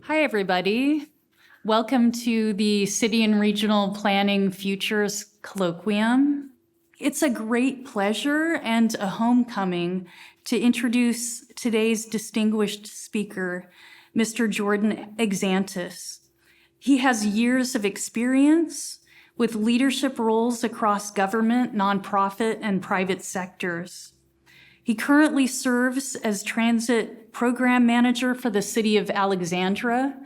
Hi, everybody. Welcome to the City and Regional Planning Futures Colloquium. It's a great pleasure and a homecoming to introduce today's distinguished speaker, Mr. Jordan Exantus. He has years of experience with leadership roles across government, nonprofit, and private sectors. He currently serves as transit program manager for the city of Alexandria,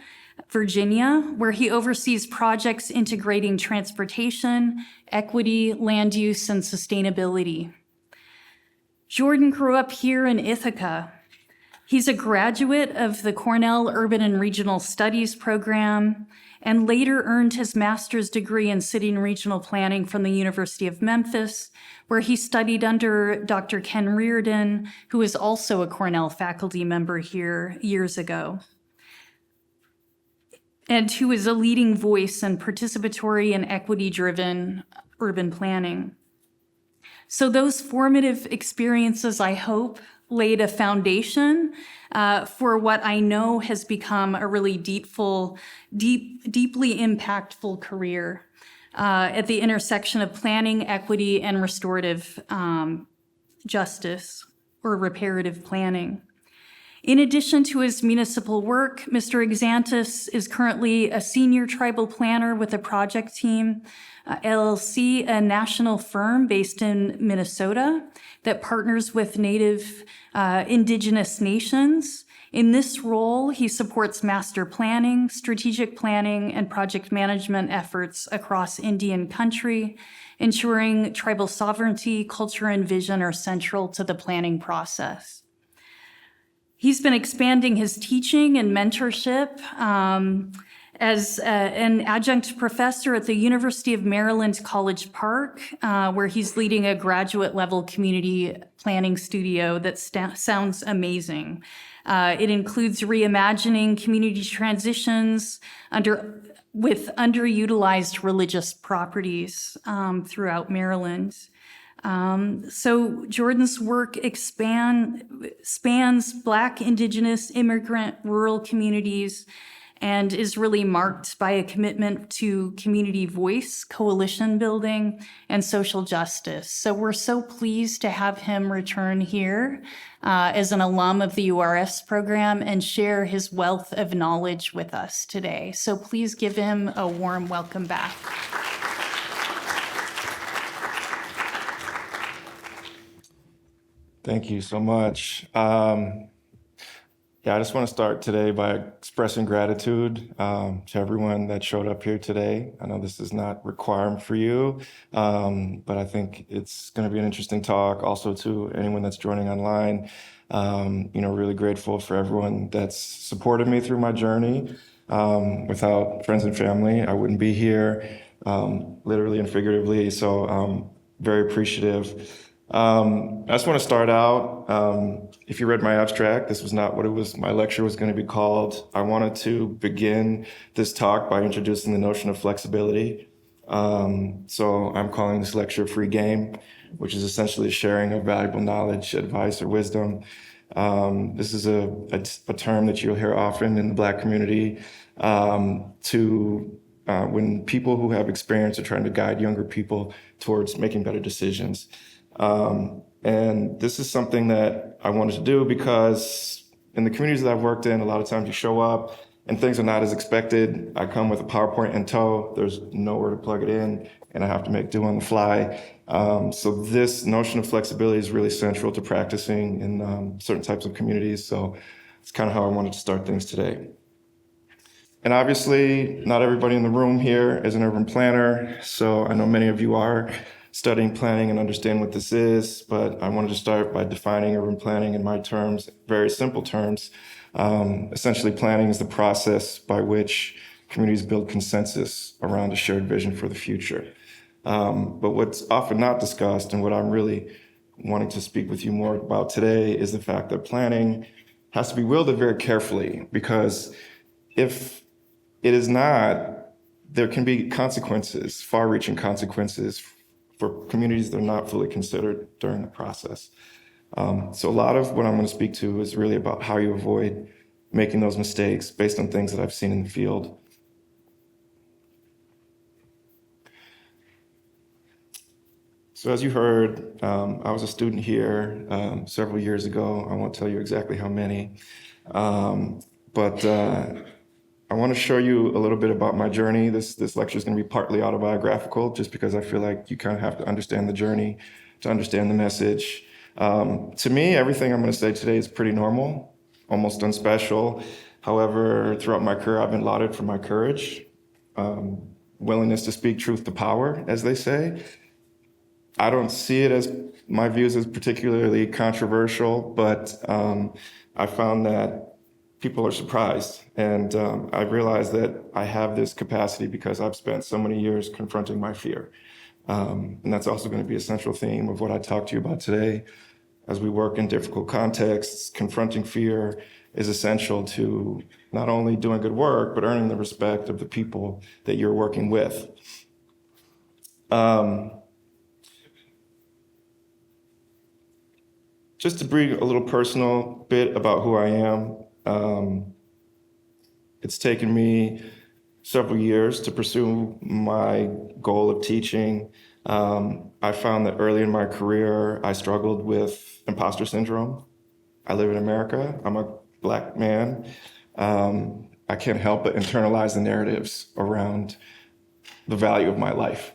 Virginia, where he oversees projects integrating transportation, equity, land use, and sustainability. Jordan grew up here in Ithaca. He's a graduate of the Cornell Urban and Regional Studies program and later earned his master's degree in city and regional planning from the University of Memphis, where he studied under Dr. Ken Reardon, who is also a Cornell faculty member here years ago, and who is a leading voice in participatory and equity-driven urban planning. So those formative experiences, I hope, laid a foundation for what I know has become a really deeply impactful career at the intersection of planning, equity, and restorative justice or reparative planning. In addition to his municipal work, Mr. Exantus is currently a senior tribal planner with a project team, LLC, a national firm based in Minnesota that partners with Native Indigenous nations. In this role, he supports master planning, strategic planning, and project management efforts across Indian country, ensuring tribal sovereignty, culture, and vision are central to the planning process. He's been expanding his teaching and mentorship as an adjunct professor at the University of Maryland College Park, where he's leading a graduate level community planning studio that sounds amazing. It includes reimagining community transitions with underutilized religious properties throughout Maryland. So Jordan's work spans Black, Indigenous, immigrant, rural communities, and is really marked by a commitment to community voice, coalition building, and social justice. So we're so pleased to have him return here as an alum of the URS program and share his wealth of knowledge with us today. So please give him a warm welcome back. Thank you so much. I just want to start today by expressing gratitude to everyone that showed up here today. I know this is not required for you, but I think it's going to be an interesting talk. Also to anyone that's joining online, really grateful for everyone that's supported me through my journey. Without friends and family, I wouldn't be here, literally and figuratively. So very appreciative. I just want to start out, if you read my abstract, this was not what my lecture was going to be called. I wanted to begin this talk by introducing the notion of flexibility. So I'm calling this lecture Free Game, which is essentially sharing of valuable knowledge, advice, or wisdom. This is a term that you'll hear often in the Black community when people who have experience are trying to guide younger people towards making better decisions. And this is something that I wanted to do because in the communities that I've worked in, a lot of times you show up and things are not as expected. I come with a PowerPoint in tow, there's nowhere to plug it in, and I have to make do on the fly. So this notion of flexibility is really central to practicing in certain types of communities. So it's kind of how I wanted to start things today. And obviously, not everybody in the room here is an urban planner, so I know many of you are studying planning and understand what this is, but I wanted to start by defining urban planning in my terms, very simple terms. Essentially, planning is the process by which communities build consensus around a shared vision for the future. But what's often not discussed, and what I'm really wanting to speak with you more about today, is the fact that planning has to be wielded very carefully, because if it is not, there can be consequences, far-reaching consequences for communities that are not fully considered during the process. So a lot of what I'm going to speak to is really about how you avoid making those mistakes based on things that I've seen in the field. So as you heard, I was a student here several years ago. I won't tell you exactly how many, but I want to show you a little bit about my journey. This lecture is going to be partly autobiographical, just because I feel like you kind of have to understand the journey to understand the message. To me, everything I'm going to say today is pretty normal, almost unspecial. However, throughout my career, I've been lauded for my courage, willingness to speak truth to power, as they say. I don't see it as my views as particularly controversial, but I found that people are surprised. And I realized that I have this capacity because I've spent so many years confronting my fear. And that's also going to be a central theme of what I talk to you about today. As we work in difficult contexts, confronting fear is essential to not only doing good work, but earning the respect of the people that you're working with. Just to bring a little personal bit about who I am, it's taken me several years to pursue my goal of teaching. I found that early in my career, I struggled with imposter syndrome. I live in America. I'm a Black man. I can't help but internalize the narratives around the value of my life.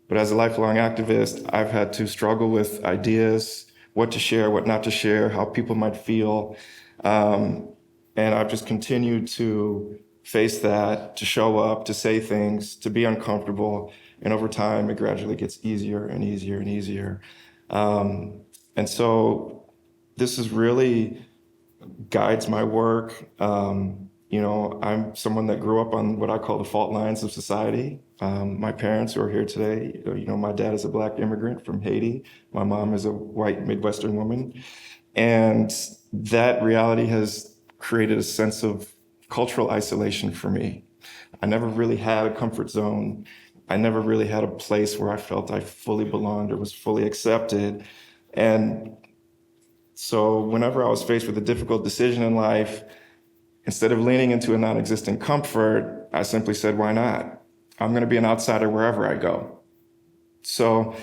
But as a lifelong activist, I've had to struggle with ideas, what to share, what not to share, how people might feel. And I've just continued to face that, to show up, to say things, to be uncomfortable. And over time, it gradually gets easier and easier and easier. And so this is really guides my work. I'm someone that grew up on what I call the fault lines of society. My parents who are here today, my dad is a Black immigrant from Haiti. My mom is a white Midwestern woman. And that reality has created a sense of cultural isolation for me. I never really had a comfort zone. I never really had a place where I felt I fully belonged or was fully accepted. And so whenever I was faced with a difficult decision in life, instead of leaning into a non-existent comfort, I simply said, why not? I'm going to be an outsider wherever I go. So,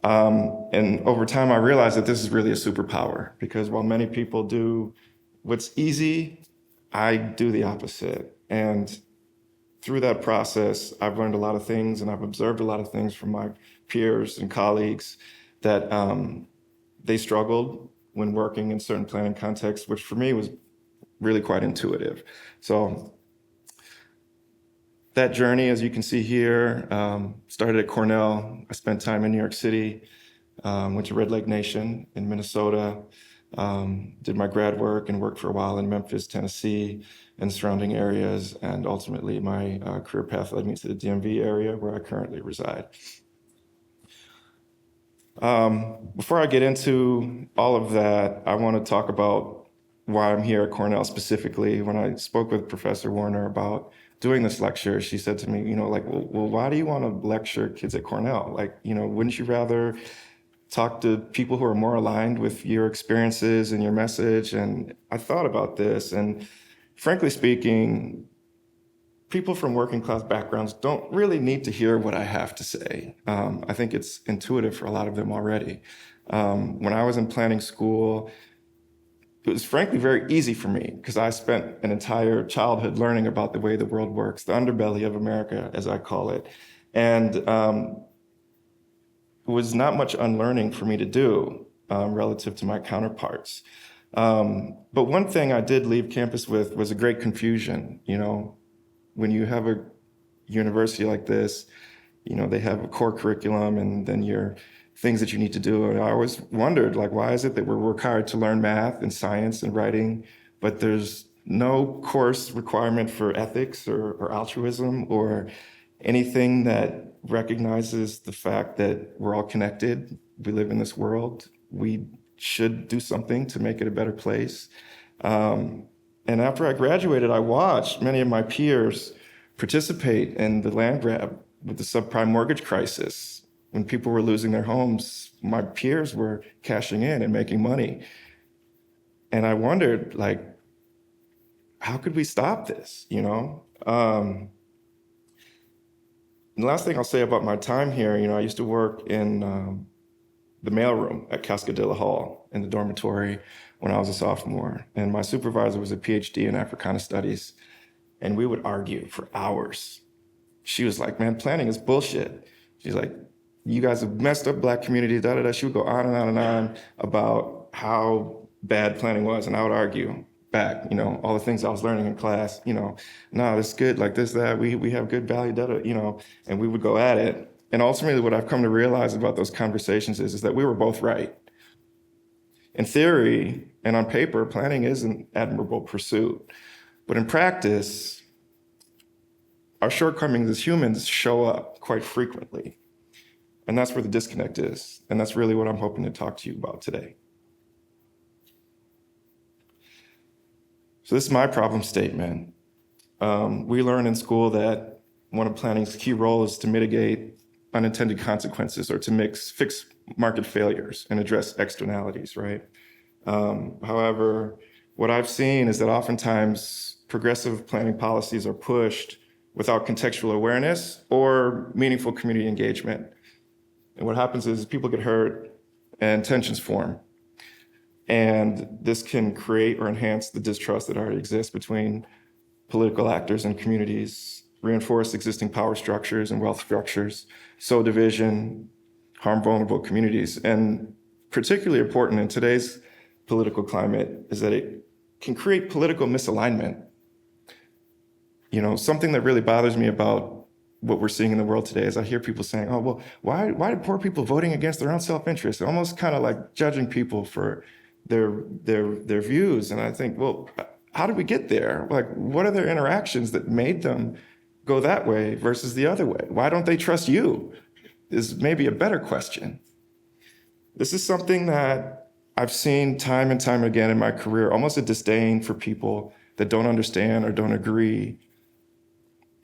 and over time, I realized that this is really a superpower, because while many people do what's easy, I do the opposite. And through that process, I've learned a lot of things, and I've observed a lot of things from my peers and colleagues that they struggled when working in certain planning contexts, which for me was really quite intuitive. So that journey, as you can see here, started at Cornell. I spent time in New York City, went to Red Lake Nation in Minnesota, did my grad work and worked for a while in Memphis, Tennessee, and surrounding areas. And ultimately, my career path led me to the DMV area, where I currently reside. Before I get into all of that, I want to talk about why I'm here at Cornell specifically. When I spoke with Professor Warner about doing this lecture, she said to me, well, why do you want to lecture kids at Cornell? Wouldn't you rather talk to people who are more aligned with your experiences and your message? And I thought about this, and frankly speaking, people from working class backgrounds don't really need to hear what I have to say. I think it's intuitive for a lot of them already. When I was in planning school, it was frankly very easy for me, because I spent an entire childhood learning about the way the world works, the underbelly of America, as I call it. And it was not much unlearning for me to do relative to my counterparts. But one thing I did leave campus with was a great confusion. When you have a university like this, they have a core curriculum and then your things that you need to do. And I always wondered, why is it that we're required to learn math and science and writing, but there's no course requirement for ethics or altruism or anything that recognizes the fact that we're all connected. We live in this world. We should do something to make it a better place. And after I graduated, I watched many of my peers participate in the land grab with the subprime mortgage crisis. When people were losing their homes, my peers were cashing in and making money. And I wondered, how could we stop this, you know? And the last thing I'll say about my time here, I used to work in the mailroom at Cascadilla Hall in the dormitory when I was a sophomore. And my supervisor was a PhD in Africana Studies. And we would argue for hours. She was like, man, planning is bullshit. She's like, you guys have messed up Black communities, da da da. She would go on and on and on about how bad planning was. And I would argue back, all the things I was learning in class, no, it's good, like this, that, we have good value, da da, and we would go at it. And ultimately, what I've come to realize about those conversations is that we were both right. In theory and on paper, planning is an admirable pursuit. But in practice, our shortcomings as humans show up quite frequently. And that's where the disconnect is. And that's really what I'm hoping to talk to you about today. So this is my problem statement. We learn in school that one of planning's key roles is to mitigate unintended consequences or to fix market failures and address externalities, right? However, what I've seen is that oftentimes progressive planning policies are pushed without contextual awareness or meaningful community engagement. And what happens is people get hurt and tensions form. And this can create or enhance the distrust that already exists between political actors and communities, reinforce existing power structures and wealth structures, sow division, harm vulnerable communities. And particularly important in today's political climate is that it can create political misalignment. Something that really bothers me about what we're seeing in the world today is I hear people saying, oh, well, why are poor people voting against their own self-interest? Almost kind of like judging people for their views. And I think, well, how did we get there? Like, what are their interactions that made them go that way versus the other way? Why don't they trust you? Is maybe a better question. This is something that I've seen time and time again in my career, almost a disdain for people that don't understand or don't agree,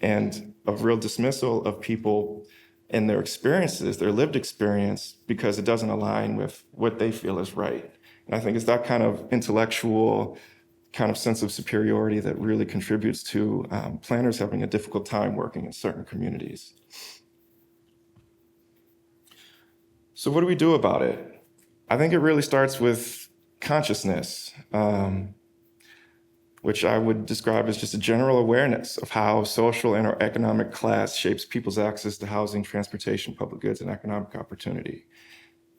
and a real dismissal of people and their experiences, their lived experience, because it doesn't align with what they feel is right. And I think it's that kind of intellectual kind of sense of superiority that really contributes to planners having a difficult time working in certain communities. So what do we do about it? I think it really starts with consciousness, which I would describe as just a general awareness of how social and or economic class shapes people's access to housing, transportation, public goods, and economic opportunity.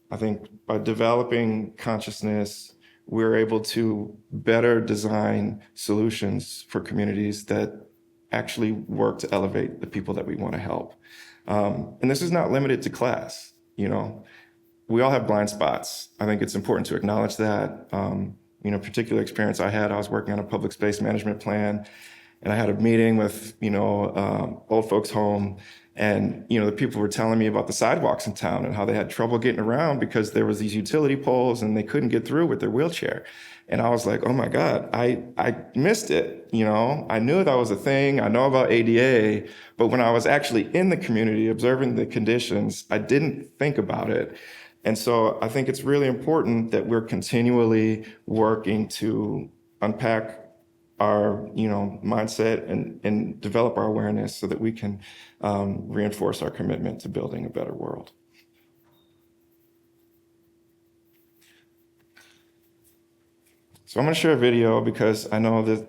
I think by developing consciousness, we're able to better design solutions for communities that actually work to elevate the people that we want to help. And this is not limited to class, We all have blind spots. I think it's important to acknowledge that. Particular experience I had, I was working on a public space management plan, and I had a meeting with, old folks home, and, the people were telling me about the sidewalks in town and how they had trouble getting around because there was these utility poles and they couldn't get through with their wheelchair. And I was like, oh my God, I missed it. I knew that was a thing. I know about ADA, but when I was actually in the community observing the conditions, I didn't think about it. And so I think it's really important that we're continually working to unpack our mindset and develop our awareness so that we can reinforce our commitment to building a better world. So I'm going to share a video because I know that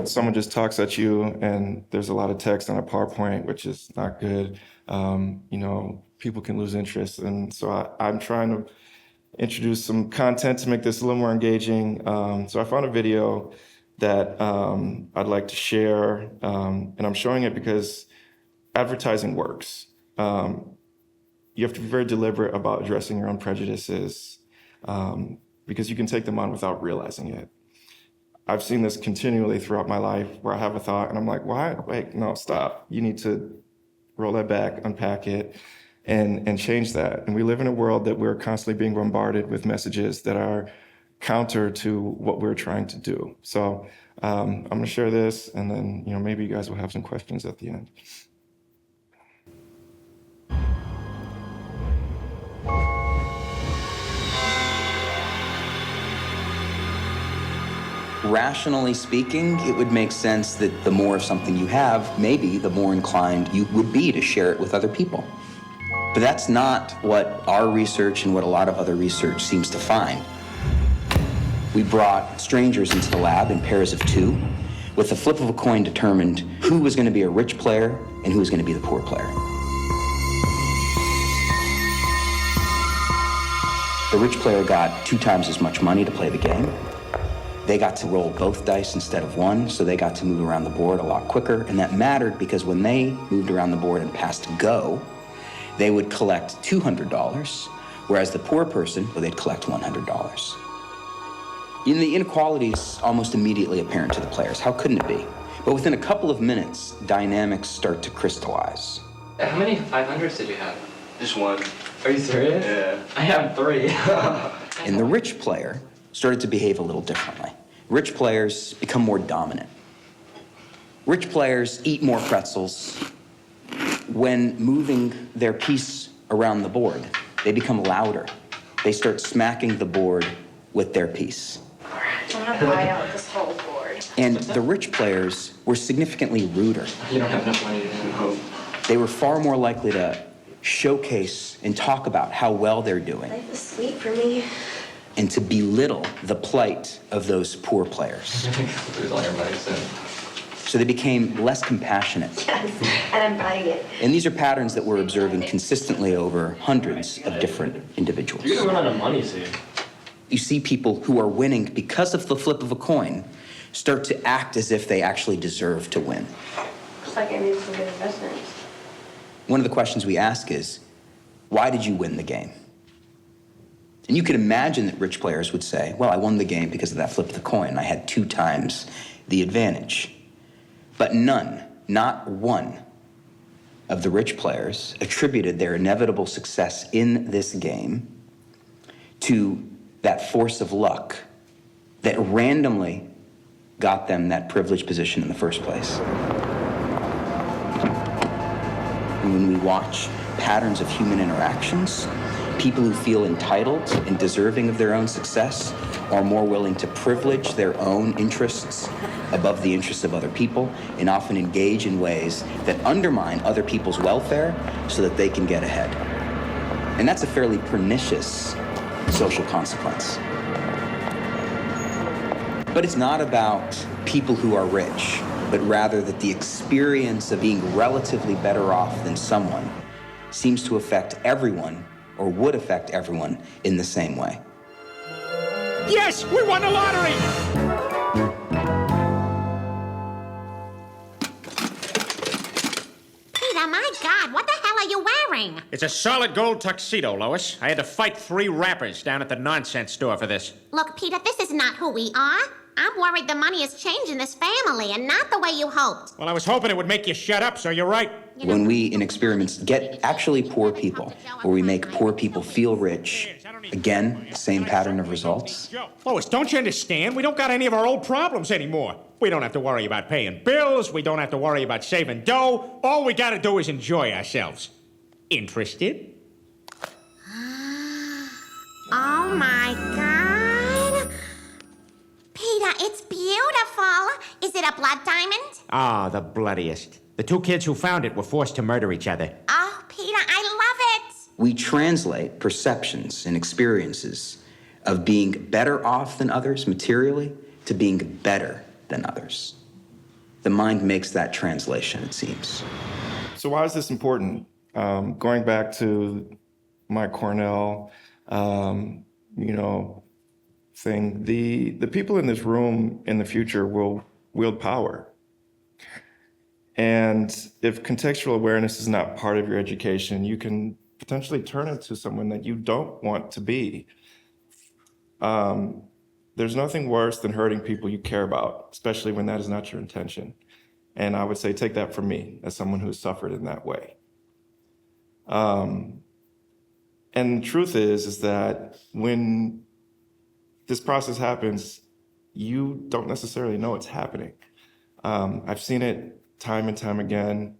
someone just talks at you and there's a lot of text on a PowerPoint, which is not good. People can lose interest. And so I'm trying to introduce some content to make this a little more engaging. So I found a video that I'd like to share. And I'm showing it because advertising works. You have to be very deliberate about addressing your own prejudices because you can take them on without realizing it. I've seen this continually throughout my life where I have a thought and I'm like, why? Wait, no, stop. You need to roll that back, unpack it, and change that. And we live in a world that we're constantly being bombarded with messages that are counter to what we're trying to do. So I'm going to share this, and then maybe you guys will have some questions at the end. Rationally speaking, it would make sense that the more of something you have, maybe the more inclined you would be to share it with other people. But that's not what our research and what a lot of other research seems to find. We brought strangers into the lab in pairs of two. With the flip of a coin determined who was going to be a rich player and who was going to be the poor player. The rich player got 2 times as much money to play the game. They got to roll both dice instead of one, so they got to move around the board a lot quicker, and that mattered because when they moved around the board and passed go, they would collect $200, whereas the poor person, well, they'd collect $100. And the inequality is almost immediately apparent to the players. How couldn't it be? But within a couple of minutes, dynamics start to crystallize. How many 500s did you have? Just one. Are you serious? Yeah. I have 3. And the rich player started to behave a little differently. Rich players become more dominant. Rich players eat more pretzels. When moving their piece around the board, they become louder. They start smacking the board with their piece. I'm gonna buy out this whole board. And the rich players were significantly ruder. You don't have enough money to do it. They were far more likely to showcase and talk about how well they're doing Life is sweet for me. and to belittle the plight of those poor players. Lose all your money soon. So they became less compassionate. Yes, and I'm buying it. And these are patterns that we're observing consistently over hundreds of different individuals. You're gonna run out of money soon. You see people who are winning because of the flip of a coin start to act as if they actually deserve to win. Looks like I made some good investments. One of the questions we ask is, why did you win the game? And you could imagine that rich players would say, well, I won the game because of that flip of the coin. I had 2 times the advantage. But none, not one, of the rich players attributed their inevitable success in this game to that force of luck that randomly got them that privileged position in the first place. And when we watch patterns of human interactions, people who feel entitled and deserving of their own success are more willing to privilege their own interests above the interests of other people and often engage in ways that undermine other people's welfare so that they can get ahead. And that's a fairly pernicious social consequence. But it's not about people who are rich, but rather that the experience of being relatively better off than someone seems to affect everyone or would affect everyone in the same way. Yes, we won the lottery! Peter, my God, what the hell are you wearing? It's a solid gold tuxedo, Lois. I had to fight 3 rappers down at the nonsense store for this. Look, Peter, this is not who we are. I'm worried the money is changing this family and not the way you hoped. Well, I was hoping it would make you shut up, so you're right. When we, in experiments, get actually poor people, or we make poor people feel rich, again, same pattern of results. Lois, don't you understand? We don't got any of our old problems anymore. We don't have to worry about paying bills. We don't have to worry about saving dough. All we gotta do is enjoy ourselves. Interested? Oh, my God. Peter, it's beautiful. Is it a blood diamond? Ah, the bloodiest. The 2 kids who found it were forced to murder each other. Oh, Peter, I love it. We translate perceptions and experiences of being better off than others materially to being better than others. The mind makes that translation, it seems. So why is this important? Going back to my Cornell, thing, the people in this room in the future will wield power. And if contextual awareness is not part of your education, you can potentially turn into someone that you don't want to be. There's nothing worse than hurting people you care about, especially when that is not your intention. And I would say take that from me as someone who's suffered in that way. And the truth is that when this process happens, you don't necessarily know it's happening. I've seen it time and time again,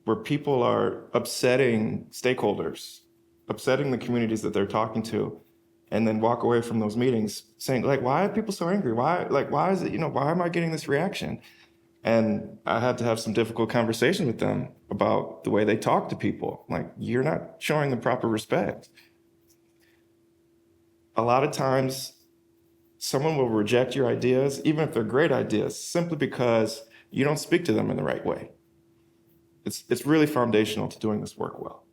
where people are upsetting stakeholders, upsetting the communities that they're talking to, and then walk away from those meetings saying, like, why are people so angry? Why is it, why am I getting this reaction? And I had to have some difficult conversation with them about the way they talk to people. Like, you're not showing the proper respect. A lot of times, someone will reject your ideas, even if they're great ideas, simply because you don't speak to them in the right way. It's really foundational to doing this work well.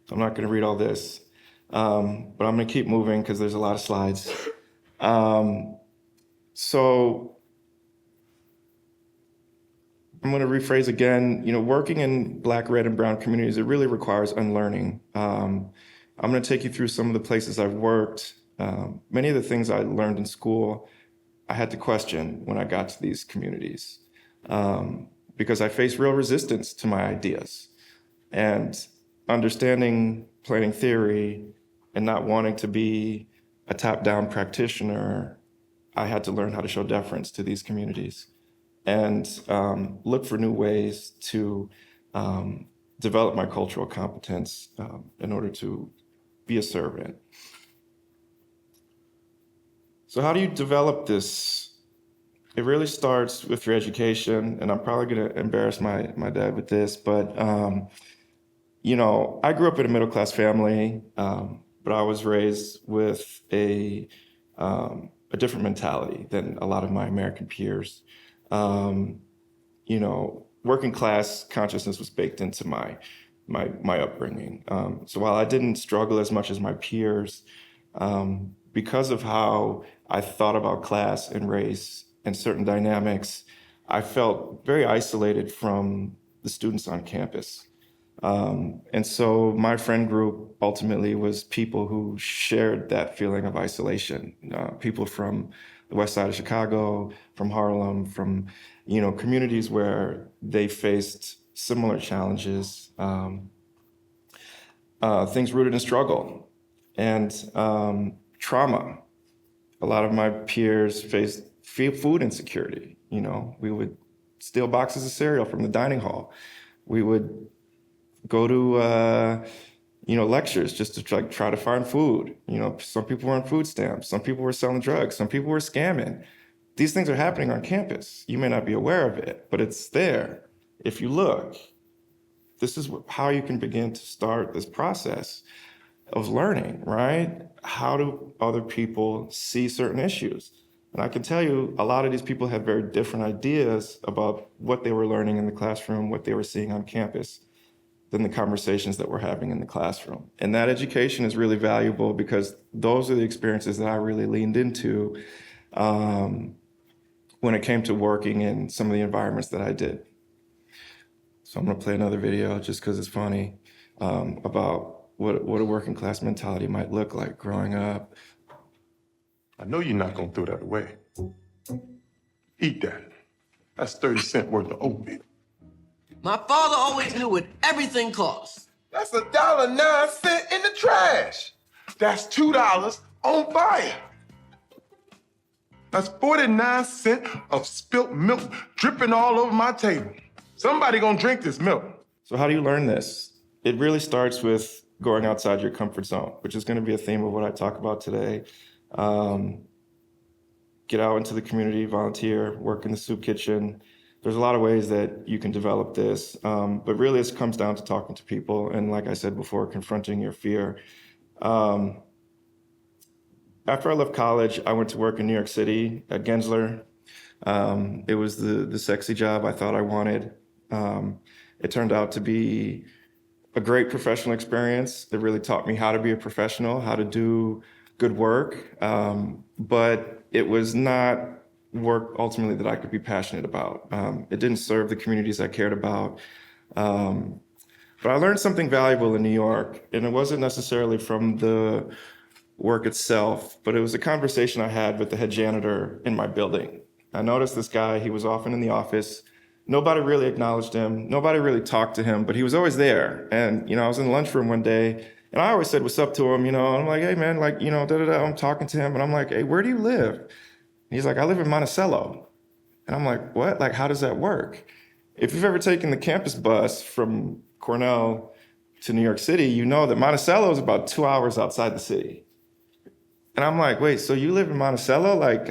So I'm not going to read all this, but I'm going to keep moving because there's a lot of slides. So I'm going to rephrase again. Working in Black, red, and brown communities, it really requires unlearning. I'm going to take you through some of the places I've worked. Many of the things I learned in school, I had to question when I got to these communities. Because I faced real resistance to my ideas. And understanding planning theory and not wanting to be a top-down practitioner, I had to learn how to show deference to these communities and look for new ways to develop my cultural competence in order to be a servant. So how do you develop this? It really starts with your education, and I'm probably going to embarrass my dad with this, but I grew up in a middle-class family, but I was raised with a different mentality than a lot of my American peers. Working class consciousness was baked into my upbringing. So while I didn't struggle as much as my peers, because of how I thought about class and race and certain dynamics, I felt very isolated from the students on campus. And so my friend group ultimately was people who shared that feeling of isolation. People from the west side of Chicago, from Harlem, from communities where they faced similar challenges, things rooted in struggle and trauma. A lot of my peers faced food insecurity. We would steal boxes of cereal from the dining hall. We would go to lectures just to try to find food. Some people were on food stamps, some people were selling drugs, some people were scamming. These things are happening on campus. You may not be aware of it, but it's there. If you look, this is how you can begin to start this process of learning, right? How do other people see certain issues? And I can tell you, a lot of these people had very different ideas about what they were learning in the classroom, what they were seeing on campus, than the conversations that we're having in the classroom. And that education is really valuable because those are the experiences that I really leaned into when it came to working in some of the environments that I did. So I'm gonna play another video just because it's funny about what a working class mentality might look like growing up. I know you're not gonna throw that away. Eat that. That's 30 cents worth of oatmeal. My father always knew what everything costs. That's $1.09 in the trash. That's $2 on fire. That's 49 cents of spilt milk dripping all over my table. Somebody gonna drink this milk. So how do you learn this? It really starts with going outside your comfort zone, which is gonna be a theme of what I talk about today. Get out into the community, volunteer, work in the soup kitchen. There's a lot of ways that you can develop this, but really it comes down to talking to people and, like I said before, confronting your fear. After I left college, I went to work in New York City at Gensler. It was the sexy job I thought I wanted. It turned out to be a great professional experience. It really taught me how to be a professional, how to do good work, but it was not work ultimately that I could be passionate about. It didn't serve the communities I cared about. But I learned something valuable in New York, and it wasn't necessarily from the work itself, but it was a conversation I had with the head janitor in my building. I noticed this guy, he was often in the office. Nobody really acknowledged him. Nobody really talked to him, but he was always there. And, I was in the lunchroom one day, and I always said what's up to him, and I'm like, hey man, I'm talking to him, and I'm like, hey, where do you live? And he's like, I live in Monticello. And I'm like, what? Like, how does that work? If you've ever taken the campus bus from Cornell to New York City, you know that Monticello is about 2 hours outside the city. And I'm like, wait, so you live in Monticello? Like,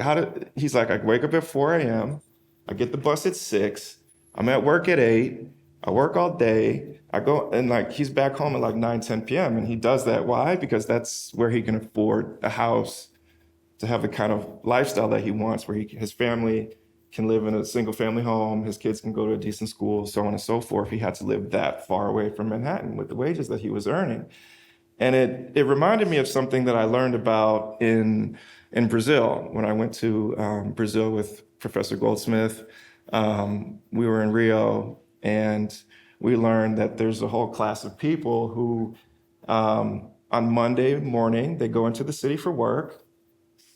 he's like, I wake up at 4 a.m., I get the bus at 6, I'm at work at 8, I work all day, I go, and like, he's back home at like 9, 10 p.m. And he does that. Why? Because that's where he can afford a house to have the kind of lifestyle that he wants, where his family can live in a single family home, his kids can go to a decent school, so on and so forth. He had to live that far away from Manhattan with the wages that he was earning. And it reminded me of something that I learned about in Brazil. When I went to Brazil with Professor Goldsmith, we were in Rio, and we learned that there's a whole class of people who, on Monday morning, they go into the city for work.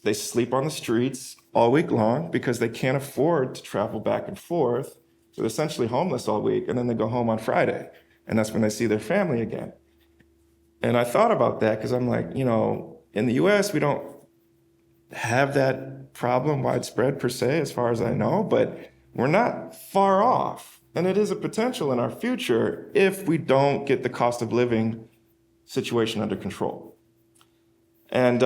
They sleep on the streets all week long because they can't afford to travel back and forth. So they're essentially homeless all week, and then they go home on Friday, and that's when they see their family again. And I thought about that because I'm like, in the US, we don't have that problem widespread per se, as far as I know, but we're not far off. And it is a potential in our future if we don't get the cost of living situation under control. And,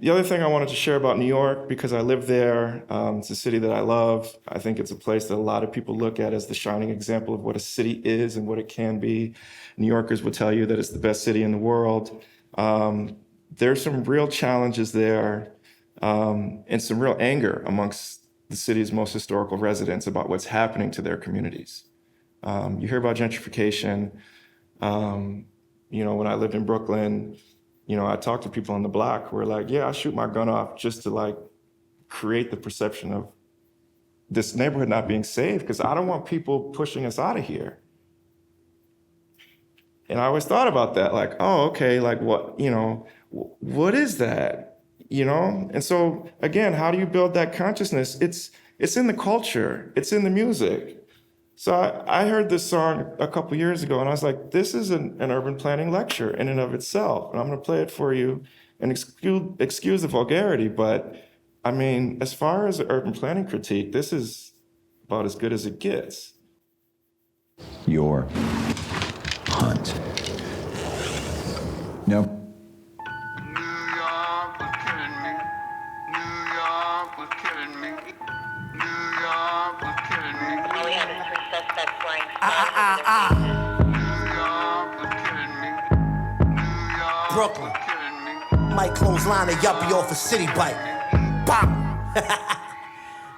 the other thing I wanted to share about New York, because I live there, it's a city that I love. I think it's a place that a lot of people look at as the shining example of what a city is and what it can be. New Yorkers will tell you that it's the best city in the world. There's some real challenges there, and some real anger amongst the city's most historical residents about what's happening to their communities. You hear about gentrification. When I lived in Brooklyn, I talked to people on the block who were like, yeah, I shoot my gun off just to like create the perception of this neighborhood not being safe, because I don't want people pushing us out of here. And I always thought about that, like, oh, okay, like what is that? And so again, how do you build that consciousness? It's in the culture, it's in the music. So I heard this song a couple years ago, and I was like, this is an urban planning lecture in and of itself. And I'm gonna play it for you and excuse the vulgarity, but I mean, as far as the urban planning critique, this is about as good as it gets. Your hunt. No. Brooklyn. Might clothesline a yuppie off a city bike. Bam!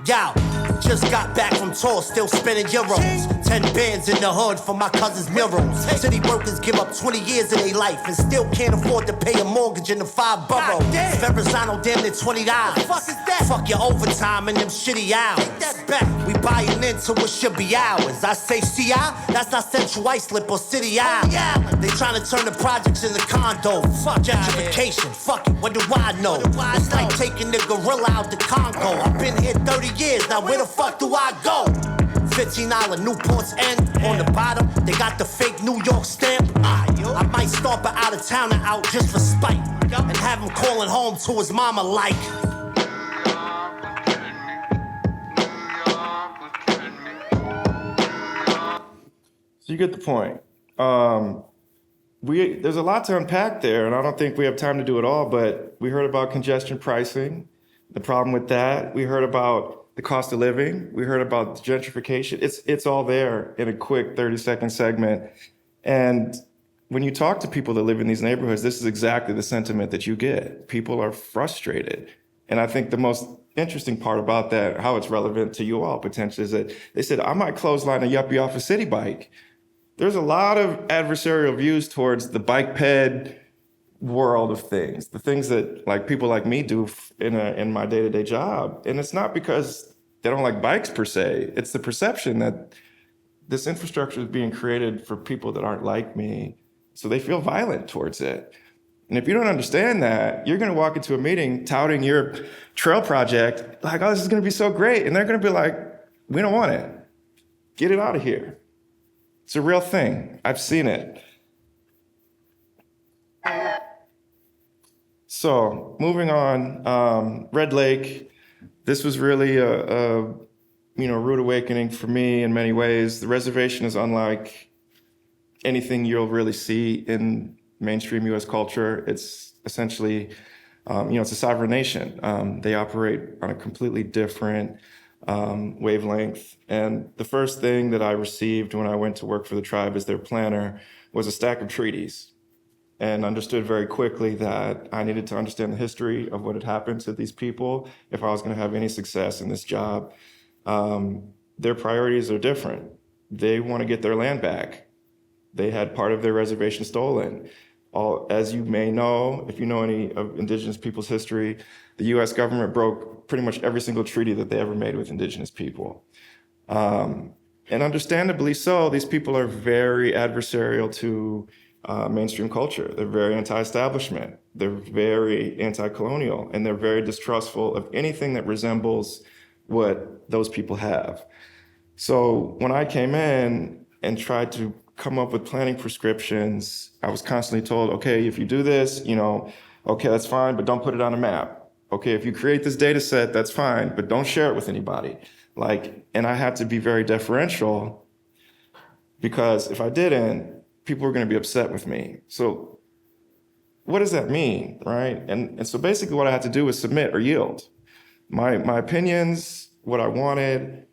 Yo, just got back from tour, still spending euros. 10 bands in the hood for my cousin's murals. City workers give up 20 years of their life and still can't afford to pay a mortgage in the 5 boroughs. Verrazano damn near $20. Fuck is that? Fuck your overtime and them shitty hours. Take that back. We buying into what should be ours. I say CI, that's not Central Islip or City Island. They trying to turn the projects into condos. Fuck gentrification, fuck it, what do I know? It's like taking the gorilla out the Congo. I've been here 30 years, now where the fuck do I go? $15 Newport's End. On the bottom, they got the fake New York stamp. I might stomp an out-of-towner out just for spite and have him calling home to his mama like. So you get the point. There's a lot to unpack there, and I don't think we have time to do it all, but we heard about congestion pricing, the problem with that. We heard about the cost of living. We heard about gentrification. It's all there in a quick 30-second segment. And when you talk to people that live in these neighborhoods, this is exactly the sentiment that you get. People are frustrated. And I think the most interesting part about that, how it's relevant to you all potentially, is that they said, I might clothesline a yuppie off a city bike. There's a lot of adversarial views towards the bike ped world of things, the things that like people like me do in my day-to-day job. And it's not because they don't like bikes per se. It's the perception that this infrastructure is being created for people that aren't like me, so they feel violent towards it. And if you don't understand that, you're going to walk into a meeting touting your trail project like, oh, this is going to be so great. And they're going to be like, we don't want it. Get it out of here. It's a real thing. I've seen it. So moving on, Red Lake, this was really a rude awakening for me in many ways. The reservation is unlike anything you'll really see in mainstream US culture. It's essentially, it's a sovereign nation. They operate on a completely different wavelength. And the first thing that I received when I went to work for the tribe as their planner was a stack of treaties, and understood very quickly that I needed to understand the history of what had happened to these people if I was going to have any success in this job. Their priorities are different. They want to get their land back. They had part of their reservation stolen. As you may know, if you know any of Indigenous people's history, the US government broke pretty much every single treaty that they ever made with Indigenous people. And understandably so, these people are very adversarial to mainstream culture. They're very anti-establishment. They're very anti-colonial, and they're very distrustful of anything that resembles what those people have. So when I came in and tried to come up with planning prescriptions, I was constantly told, okay, if you do this, okay, that's fine, but don't put it on a map. Okay, if you create this data set, that's fine, but don't share it with anybody. And I had to be very deferential, because if I didn't, people were going to be upset with me. So what does that mean, right? And so basically what I had to do was submit or yield. My opinions, what I wanted,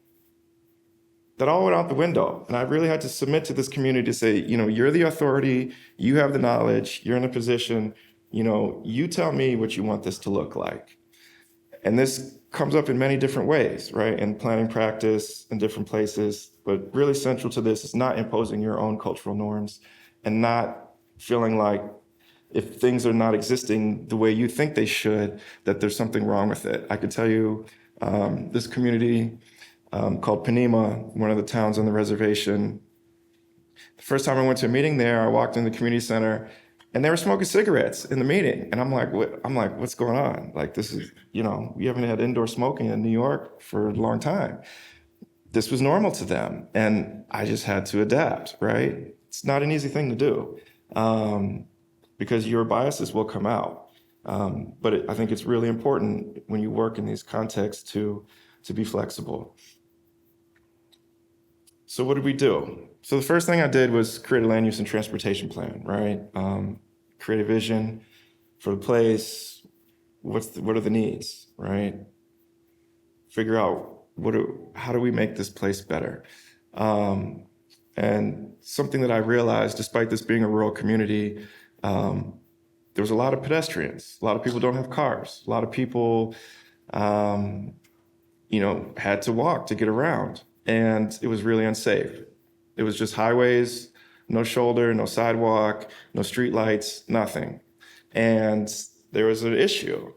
that all went out the window. And I really had to submit to this community to say, you're the authority, you have the knowledge, you're in a position, you tell me what you want this to look like. And this comes up in many different ways, right? In planning practice in different places, but really central to this is not imposing your own cultural norms and not feeling like if things are not existing the way you think they should, that there's something wrong with it. I could tell you this community called Panema, one of the towns on the reservation. The first time I went to a meeting there, I walked in the community center and they were smoking cigarettes in the meeting. And I'm like, what's going on? This is, we haven't had indoor smoking in New York for a long time. This was normal to them. And I just had to adapt, right? It's not an easy thing to do because your biases will come out. But I think it's really important when you work in these contexts to be flexible. So what did we do? So the first thing I did was create a land use and transportation plan, right? Create a vision for the place. What are the needs, right? Figure out how do we make this place better? And something that I realized, despite this being a rural community, there was a lot of pedestrians. A lot of people don't have cars. A lot of people, had to walk to get around. And it was really unsafe. It was just highways, no shoulder, no sidewalk, no street lights, nothing. And there was an issue.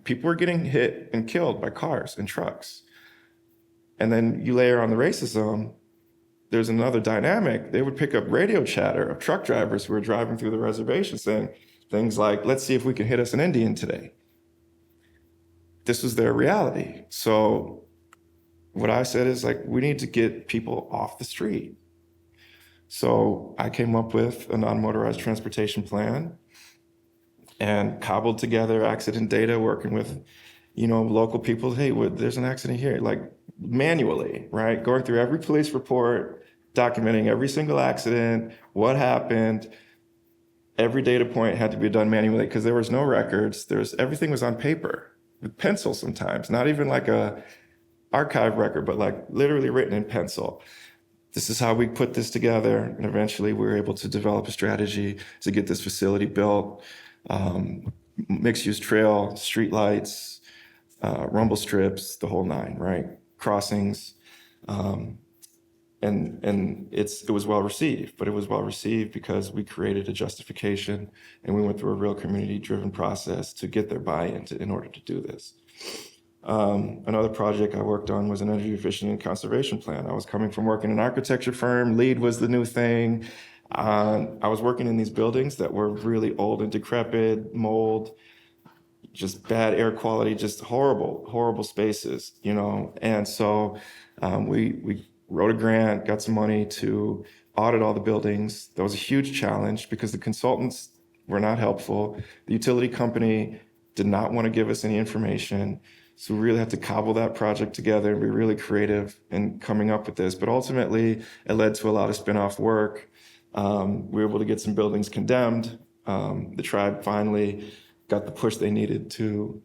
People were getting hit and killed by cars and trucks. And then you layer on the racism, there's another dynamic. They would pick up radio chatter of truck drivers who were driving through the reservation saying things like, let's see if we can hit us an Indian today. This was their reality. So what I said is we need to get people off the street. So I came up with a non-motorized transportation plan and cobbled together accident data, working with, local people. Hey, there's an accident here, manually, right? Going through every police report, documenting every single accident, what happened. Every data point had to be done manually because there was no records. Everything was on paper with pencil sometimes, not even a archive record, but literally written in pencil. This is how we put this together. And eventually we were able to develop a strategy to get this facility built. Mixed use trail, streetlights, rumble strips, the whole nine, right? Crossings. And it was well received, but it was well received because we created a justification and we went through a real community driven process to get their buy-in in order to do this. Another project I worked on was an energy efficient and conservation plan. I was coming from working in an architecture firm. LEED was the new thing. I was working in these buildings that were really old and decrepit, mold, just bad air quality, just horrible spaces, And so we wrote a grant, got some money to audit all the buildings. That was a huge challenge because the consultants were not helpful. The utility company did not want to give us any information. So we really had to cobble that project together and be really creative in coming up with this. But ultimately, it led to a lot of spin-off work. We were able to get some buildings condemned. The tribe finally got the push they needed to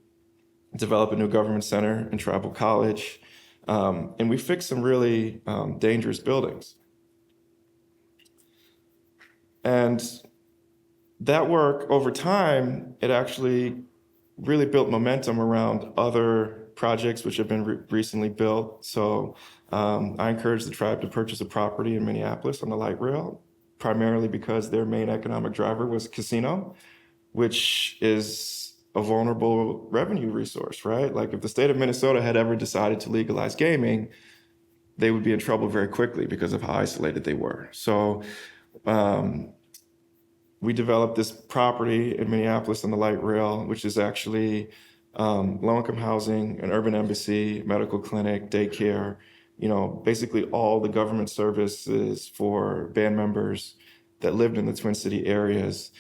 develop a new government center and tribal college. And we fixed some really dangerous buildings. And that work over time, it actually really built momentum around other projects which have been recently built. So I encouraged the tribe to purchase a property in Minneapolis on the light rail, primarily because their main economic driver was a casino, which is a vulnerable revenue resource, right? Like if the state of Minnesota had ever decided to legalize gaming, they would be in trouble very quickly because of how isolated they were. So we developed this property in Minneapolis on the light rail, which is actually low-income housing, an urban embassy, medical clinic, daycare, basically all the government services for band members that lived in the Twin City areas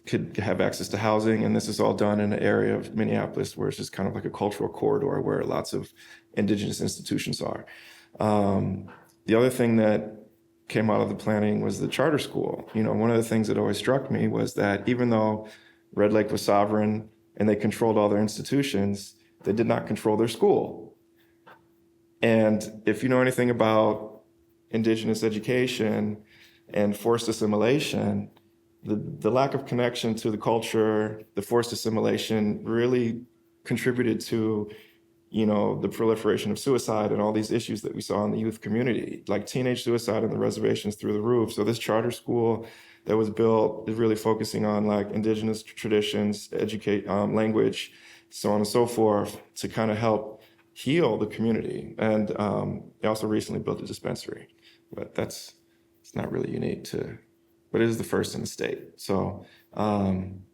could have access to housing. And this is all done in an area of Minneapolis where it's just kind of like a cultural corridor where lots of indigenous institutions are. The other thing that came out of the planning was the charter school. One of the things that always struck me was that even though Red Lake was sovereign and they controlled all their institutions, they did not control their school. And if you know anything about indigenous education and forced assimilation, the lack of connection to the culture, the forced assimilation really contributed to the proliferation of suicide and all these issues that we saw in the youth community, like teenage suicide on the reservations through the roof. So this charter school that was built is really focusing on like indigenous traditions, language, so on and so forth, to kind of help heal the community. And they also recently built a dispensary, but it's not really unique but it is the first in the state. So I'm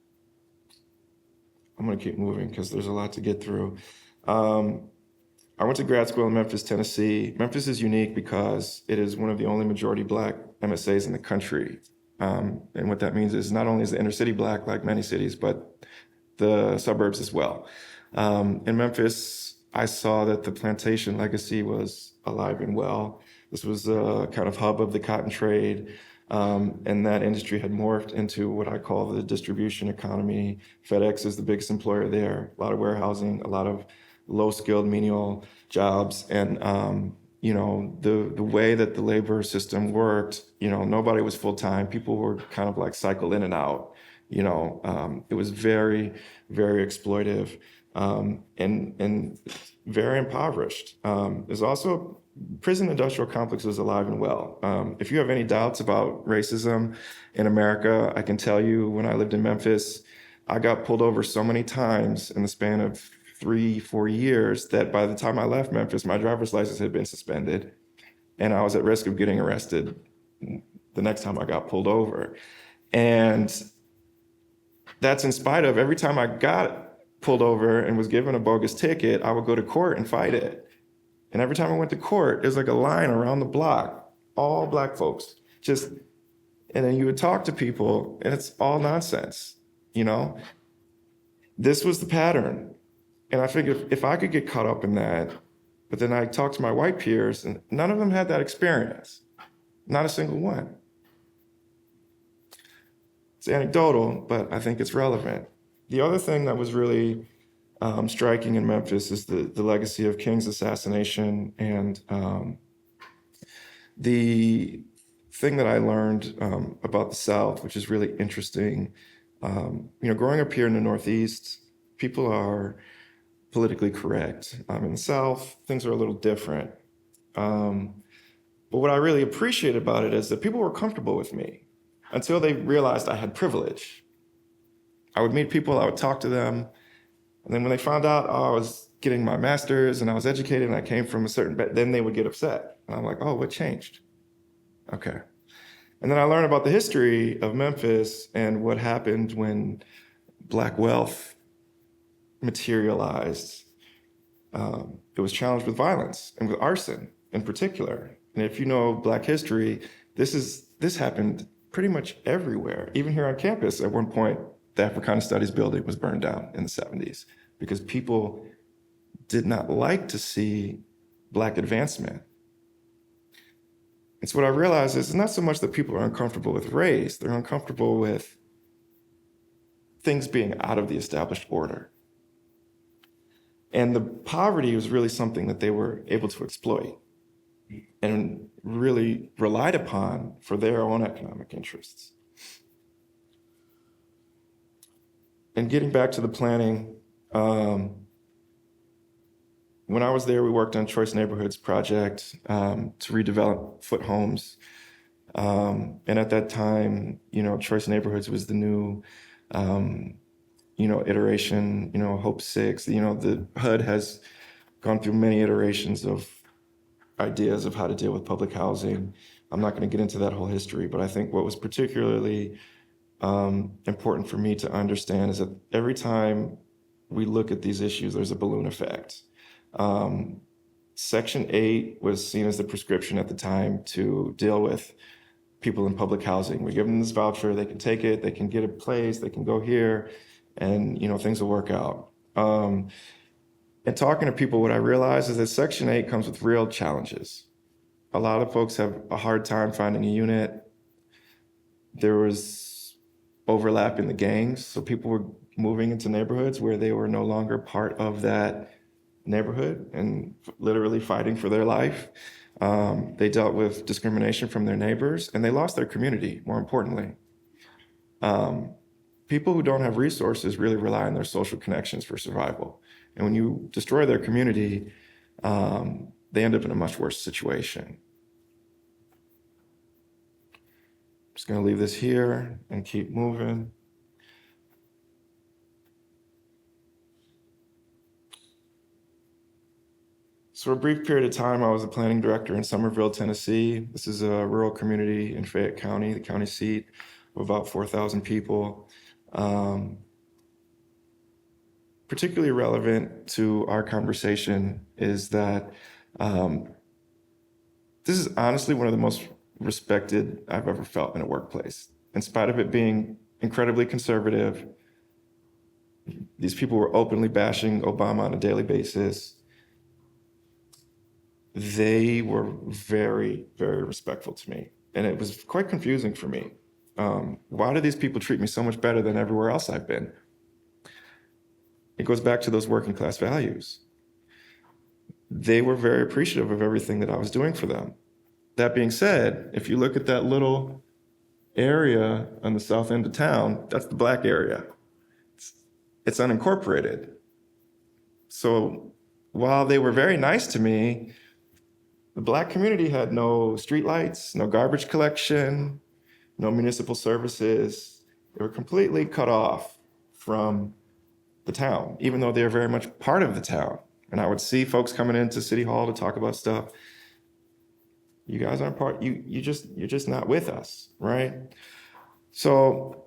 gonna keep moving because there's a lot to get through. I went to grad school in Memphis, Tennessee. Memphis is unique because it is one of the only majority Black MSAs in the country. And what that means is not only is the inner city Black, like many cities, but the suburbs as well. In Memphis, I saw that the plantation legacy was alive and well. This was a kind of hub of the cotton trade. And that industry had morphed into what I call the distribution economy. FedEx is the biggest employer there, a lot of warehousing, a lot of low-skilled menial jobs. And, the way that the labor system worked, nobody was full-time. People were kind of like cycle in and out. It was very, very exploitive and very impoverished. There's also prison industrial complex was alive and well. If you have any doubts about racism in America, I can tell you when I lived in Memphis, I got pulled over so many times in the span of 3-4 years that by the time I left Memphis, my driver's license had been suspended and I was at risk of getting arrested the next time I got pulled over. And that's in spite of every time I got pulled over and was given a bogus ticket, I would go to court and fight it. And every time I went to court, it was like a line around the block, all Black folks, and then you would talk to people and it's all nonsense, This was the pattern. And I figured if I could get caught up in that, but then I talked to my white peers and none of them had that experience, not a single one. It's anecdotal, but I think it's relevant. The other thing that was really striking in Memphis is the legacy of King's assassination. And the thing that I learned about the South, which is really interesting, growing up here in the Northeast, people are politically correct. In the South, things are a little different. But what I really appreciate about it is that people were comfortable with me until they realized I had privilege. I would meet people, I would talk to them, and then when they found out I was getting my master's and I was educated and I came from a certain, then they would get upset. And I'm like, oh, what changed? Okay. And then I learned about the history of Memphis and what happened when Black wealth materialized. It was challenged with violence and with arson in particular. And if you know Black history, this happened pretty much everywhere. Even here on campus, at one point, the Africana Studies building was burned down in the 70s because people did not like to see Black advancement. And so what I realized is it's not so much that people are uncomfortable with race, they're uncomfortable with things being out of the established order. And the poverty was really something that they were able to exploit and really relied upon for their own economic interests. And getting back to the planning, when I was there, we worked on Choice Neighborhoods project to redevelop foot homes. And at that time, Choice Neighborhoods was the new, iteration, Hope 6. The HUD has gone through many iterations of ideas of how to deal with public housing. I'm not going to get into that whole history, but I think what was particularly important for me to understand is that every time we look at these issues, there's a balloon effect. Section 8 was seen as the prescription at the time to deal with people in public housing. We give them this voucher, they can take it, they can get a place, they can go here, and things will work out. And talking to people, what I realized is that Section 8 comes with real challenges. A lot of folks have a hard time finding a unit. There was overlap in the gangs, so people were moving into neighborhoods where they were no longer part of that neighborhood and literally fighting for their life. They dealt with discrimination from their neighbors, and they lost their community, more importantly. People who don't have resources really rely on their social connections for survival. And when you destroy their community, they end up in a much worse situation. I'm just gonna leave this here and keep moving. So for a brief period of time, I was a planning director in Somerville, Tennessee. This is a rural community in Fayette County, the county seat of about 4,000 people. Particularly relevant to our conversation is that this is honestly one of the most respected I've ever felt in a workplace. In spite of it being incredibly conservative, these people were openly bashing Obama on a daily basis. They were very, very respectful to me. And it was quite confusing for me. Why do these people treat me so much better than everywhere else I've been? It goes back to those working class values. They were very appreciative of everything that I was doing for them. That being said, if you look at that little area on the south end of town, that's the black area. It's unincorporated. So while they were very nice to me, the black community had no streetlights, no garbage collection, no municipal services. They were completely cut off from the town, even though they were very much part of the town. And I would see folks coming into City Hall to talk about stuff. You guys aren't part, you're just not with us, right? So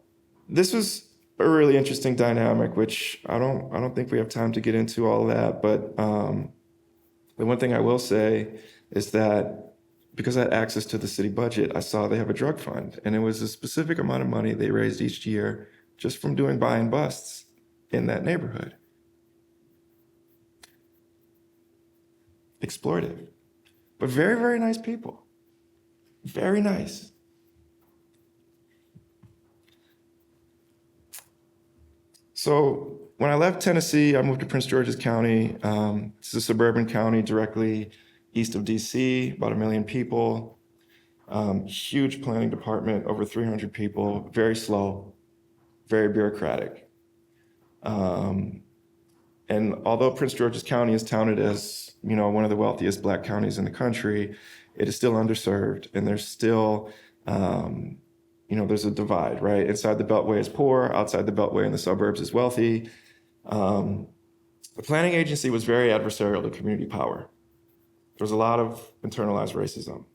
this was a really interesting dynamic, which I don't think we have time to get into all of that. But the one thing I will say is that because I had access to the city budget, I saw they have a drug fund, and it was a specific amount of money they raised each year just from doing buy and busts in that neighborhood. Exploitive, but very, very nice people. Very nice. So when I left Tennessee, I moved to Prince George's County. It's a suburban county directly east of DC, about 1 million people. Huge planning department, over 300 people, very slow, very bureaucratic. And although Prince George's County is touted as, one of the wealthiest Black counties in the country, it is still underserved, and there's still, there's a divide, right? Inside the Beltway is poor, outside the Beltway in the suburbs is wealthy. The planning agency was very adversarial to community power. There was a lot of internalized racism,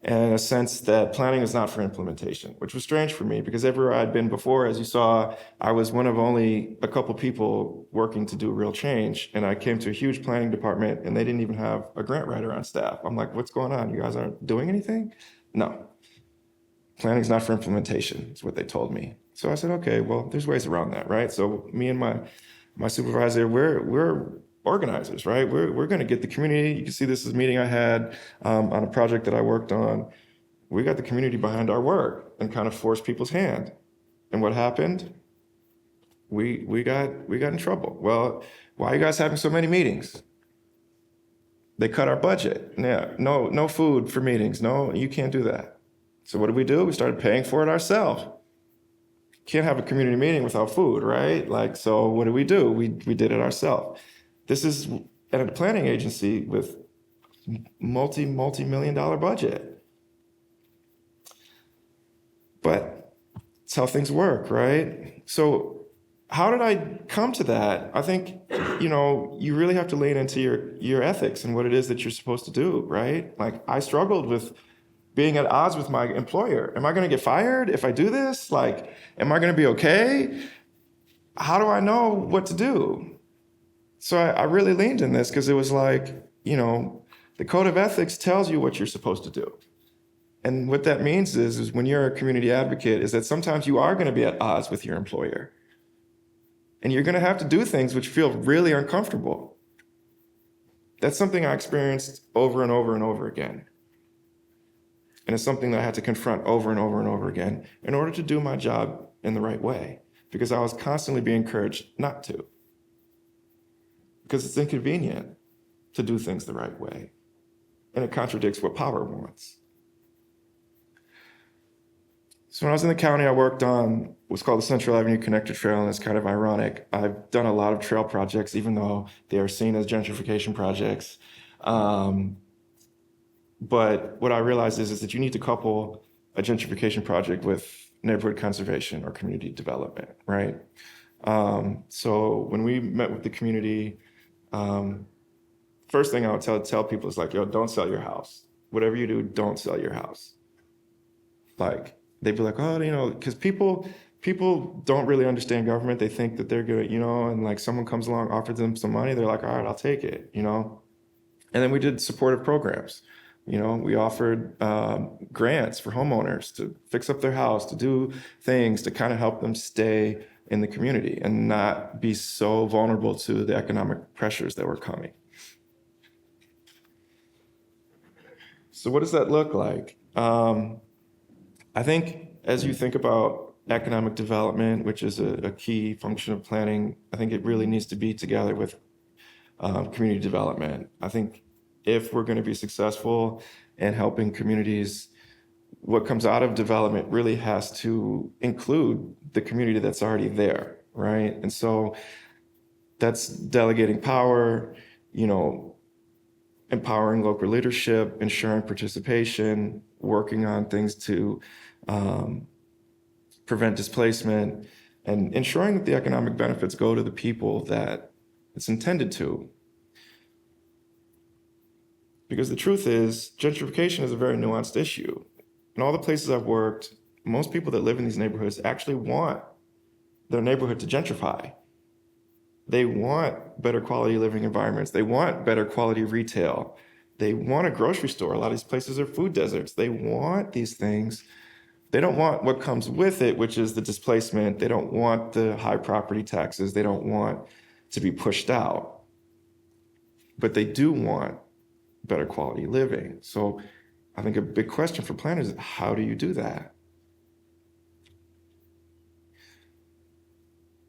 and a sense that planning is not for implementation, which was strange for me because everywhere I'd been before, as you saw, I was one of only a couple people working to do real change. And I came to a huge planning department and they didn't even have a grant writer on staff. I'm like, what's going on? You guys aren't doing anything? No. Planning's not for implementation, is what they told me. So I said, okay, well, there's ways around that, right? So me and my supervisor, we're organizers, right? We're going to get the community. You can see this is a meeting I had on a project that I worked on. We got the community behind our work and kind of forced people's hand. And what happened? We got in trouble. Well, why are you guys having so many meetings? They cut our budget. Yeah, no food for meetings. No, you can't do that. So what did we do? We started paying for it ourselves. Can't have a community meeting without food, right? Like, so what do? We did it ourselves. This is at a planning agency with multi-million-dollar budget. But it's how things work, right? So how did I come to that? I think, you really have to lean into your ethics and what it is that you're supposed to do, right? Like, I struggled with being at odds with my employer. Am I going to get fired if I do this? Like, am I going to be okay? How do I know what to do? So I really leaned in this because it was like, the code of ethics tells you what you're supposed to do. And what that means is when you're a community advocate is that sometimes you are going to be at odds with your employer. And you're going to have to do things which feel really uncomfortable. That's something I experienced over and over and over again. And it's something that I had to confront over and over and over again in order to do my job in the right way, because I was constantly being encouraged not to. Because it's inconvenient to do things the right way. And it contradicts what power wants. So when I was in the county, I worked on what's called the Central Avenue Connector Trail, and it's kind of ironic. I've done a lot of trail projects, even though they are seen as gentrification projects. But what I realized is that you need to couple a gentrification project with neighborhood conservation or community development, right? So when we met with the community, first thing I would tell people is like, yo, don't sell your house. Whatever you do, don't sell your house. Like, they'd be like, oh, because people don't really understand government. They think that they're good, and like someone comes along, offers them some money, they're like, all right, I'll take it, And then we did supportive programs. We offered grants for homeowners to fix up their house, to do things to kind of help them stay in the community and not be so vulnerable to the economic pressures that were coming. So what does that look like? I think as you think about economic development, which is a key function of planning, I think it really needs to be together with community development. I think if we're going to be successful in helping communities, what comes out of development really has to include the community that's already there, right? And so that's delegating power, empowering local leadership, ensuring participation, working on things to prevent displacement, and ensuring that the economic benefits go to the people that it's intended to. Because the truth is, gentrification is a very nuanced issue. In all the places I've worked, most people that live in these neighborhoods actually want their neighborhood to gentrify. They want better quality living environments. They want better quality retail. They want a grocery store. A lot of these places are food deserts. They want these things. They don't want what comes with it, which is the displacement. They don't want the high property taxes. They don't want to be pushed out. But they do want better quality living. So I think a big question for planners is, how do you do that?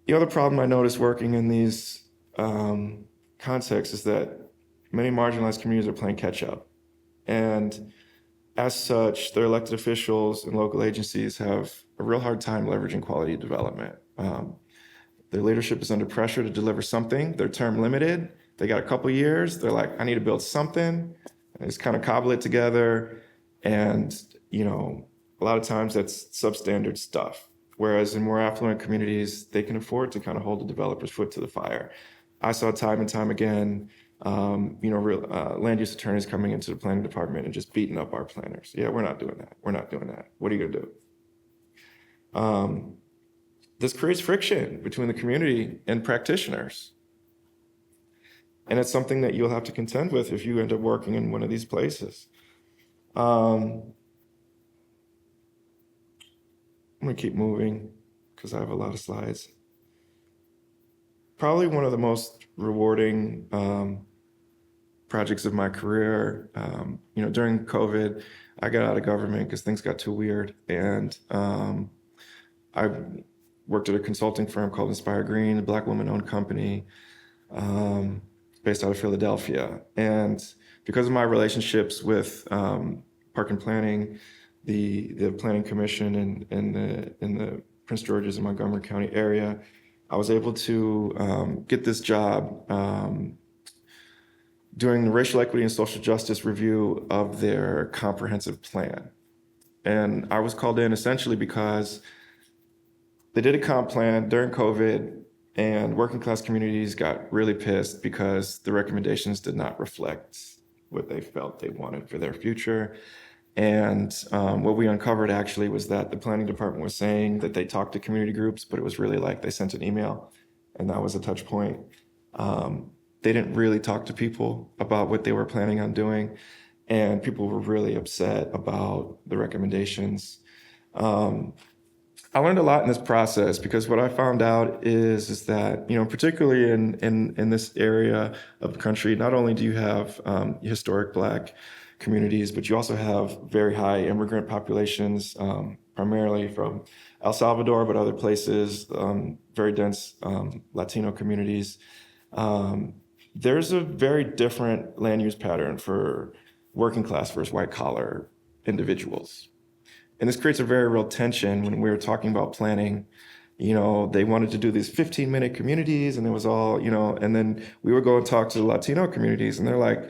The other problem I noticed working in these contexts is that many marginalized communities are playing catch up. And as such, their elected officials and local agencies have a real hard time leveraging quality development. Their leadership is under pressure to deliver something. They're term limited. They got a couple years. They're like, I need to build something. And just kind of cobble it together. And, a lot of times that's substandard stuff. Whereas in more affluent communities, they can afford to kind of hold the developer's foot to the fire. I saw time and time again, land use attorneys coming into the planning department and just beating up our planners. Yeah, we're not doing that. We're not doing that. What are you gonna do? This creates friction between the community and practitioners. And it's something that you'll have to contend with if you end up working in one of these places. I'm gonna keep moving because I have a lot of slides. probably one of the most rewarding projects of my career. During COVID, I got out of government because things got too weird, and I worked at a consulting firm called Inspire Green, a Black woman-owned company based out of Philadelphia. And because of my relationships with Park and Planning, the Planning Commission in the Prince George's and Montgomery County area, I was able to get this job doing the racial equity and social justice review of their comprehensive plan. And I was called in essentially because they did a comp plan during COVID, and working class communities got really pissed because the recommendations did not reflect what they felt they wanted for their future. And what we uncovered actually was that the planning department was saying that they talked to community groups, but it was really like they sent an email, and that was a touch point. They didn't really talk to people about what they were planning on doing, and people were really upset about the recommendations. I learned a lot in this process because what I found out is that, particularly in this area of the country, not only do you have historic Black communities, but you also have very high immigrant populations, primarily from El Salvador, but other places, very dense Latino communities. There's a very different land use pattern for working class versus white collar individuals. And this creates a very real tension when we were talking about planning. They wanted to do these 15-minute communities, and it was all, and then we would go and talk to the Latino communities, and they're like,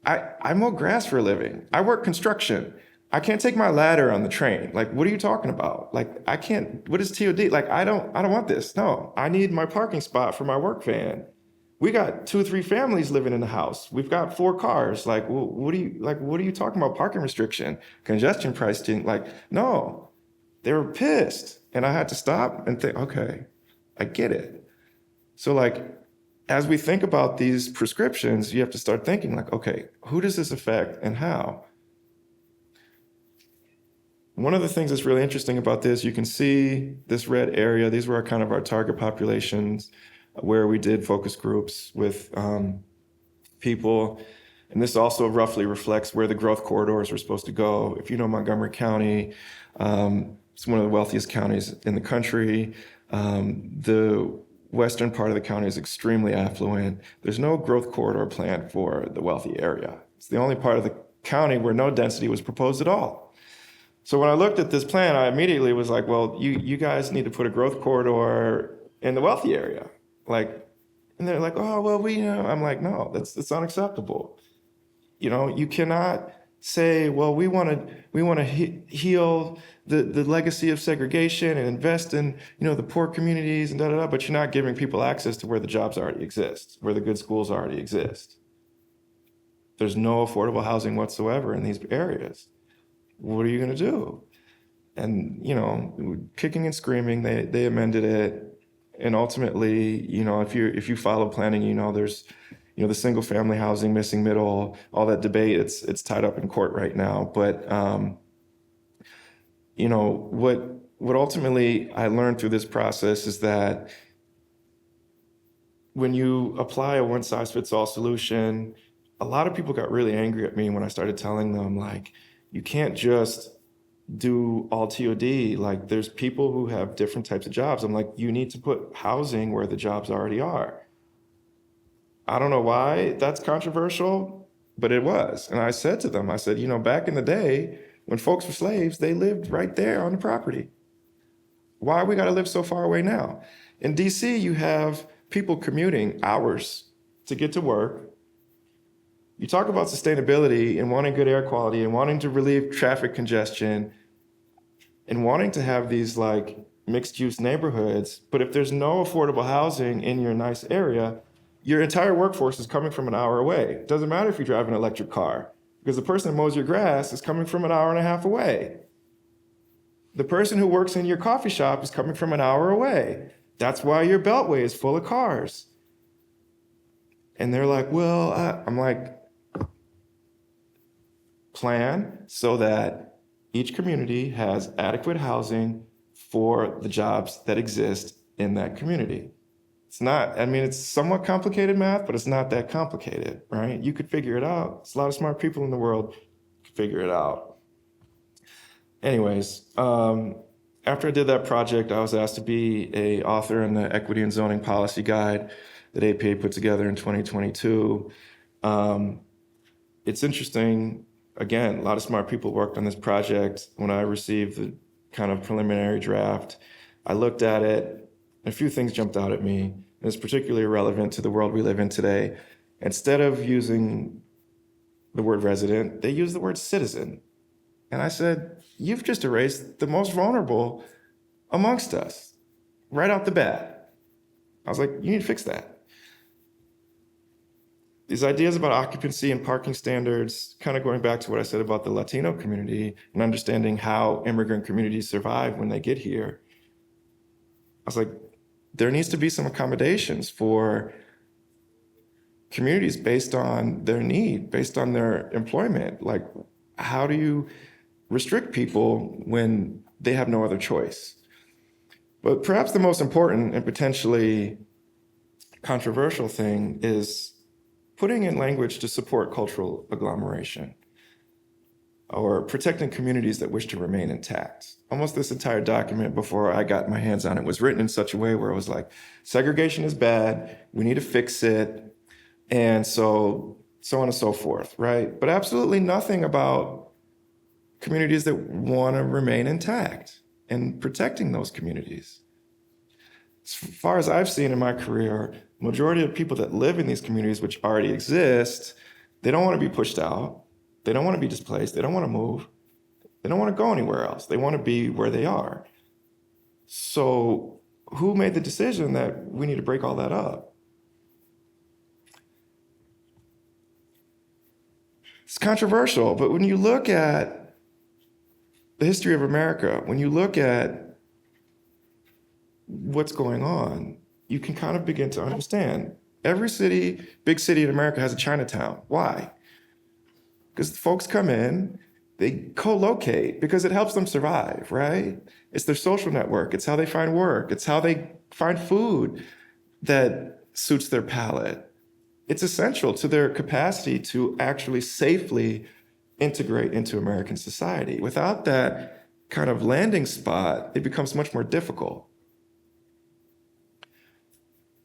I mow grass for a living. I work construction. I can't take my ladder on the train. Like, what are you talking about? Like, I can't, what is TOD? Like, I don't want this. No, I need my parking spot for my work van. We got 2 or 3 families living in the house. We've got 4 cars. Like, what are you talking about? Parking restriction, congestion pricing? Like, no, they were pissed. And I had to stop and think, okay, I get it. So as we think about these prescriptions, you have to start thinking like, okay, who does this affect and how? One of the things that's really interesting about this, you can see this red area. These were our target populations, where we did focus groups with people. And this also roughly reflects where the growth corridors were supposed to go. If you know Montgomery County, it's one of the wealthiest counties in the country. The western part of the county is extremely affluent. There's no growth corridor plan for the wealthy area. It's the only part of the county where no density was proposed at all. So when I looked at this plan, I immediately was like, well, you guys need to put a growth corridor in the wealthy area. And they're like, oh, well, I'm like, no, that's unacceptable. You cannot say, well, we want to heal the legacy of segregation and invest in, the poor communities and but you're not giving people access to where the jobs already exist, where the good schools already exist. There's no affordable housing whatsoever in these areas. What are you going to do? And, kicking and screaming, they amended it. And ultimately, if you follow planning, there's, the single family housing, missing middle, all that debate, it's tied up in court right now. But, what ultimately I learned through this process is that when you apply a one size fits all solution, a lot of people got really angry at me when I started telling them, like, you can't just do all TOD. Like, there's people who have different types of jobs. I'm like, you need to put housing where the jobs already are. I don't know why that's controversial, but it was. And I said to them, back in the day when folks were slaves, they lived right there on the property. Why we got to live so far away now? In DC, you have people commuting hours to get to work. You talk about sustainability and wanting good air quality and wanting to relieve traffic congestion and wanting to have these mixed use neighborhoods. But if there's no affordable housing in your nice area, your entire workforce is coming from an hour away. It doesn't matter if you drive an electric car, because the person that mows your grass is coming from an hour and a half away. The person who works in your coffee shop is coming from an hour away. That's why your beltway is full of cars. And they're like, well, I'm like, plan so that each community has adequate housing for the jobs that exist in that community. It's not, I mean, it's somewhat complicated math, but it's not that complicated, right? You could figure it out. There's a lot of smart people in the world who could figure it out. Anyways, after I did that project, I was asked to be an author in the Equity and Zoning Policy Guide that APA put together in 2022. It's interesting, again, a lot of smart people worked on this project. When I received the kind of preliminary draft, I looked at it, and a few things jumped out at me, and it's particularly relevant to the world we live in today. Instead of using the word resident, they used the word citizen. And I said, you've just erased the most vulnerable amongst us, right out the bat. I was like, you need to fix that. These ideas about occupancy and parking standards, kind of going back to what I said about the Latino community and understanding how immigrant communities survive when they get here. I was like, there needs to be some accommodations for communities based on their need, based on their employment. Like, how do you restrict people when they have no other choice? But perhaps the most important and potentially controversial thing is putting in language to support cultural agglomeration or protecting communities that wish to remain intact. Almost this entire document, before I got my hands on it, was written in such a way where it was like, segregation is bad, we need to fix it, and so on and so forth, right? But absolutely nothing about communities that want to remain intact and protecting those communities. As far as I've seen in my career, majority of people that live in these communities which already exist, they don't want to be pushed out. They don't want to be displaced. They don't want to move. They don't want to go anywhere else. They want to be where they are. So who made the decision that we need to break all that up? It's controversial, but when you look at the history of America, when you look at what's going on, you can kind of begin to understand. Every city, big city in America has a Chinatown. Why? Because folks come in, they co-locate because it helps them survive, right? It's their social network. It's how they find work. It's how they find food that suits their palate. It's essential to their capacity to actually safely integrate into American society. Without that kind of landing spot, it becomes much more difficult.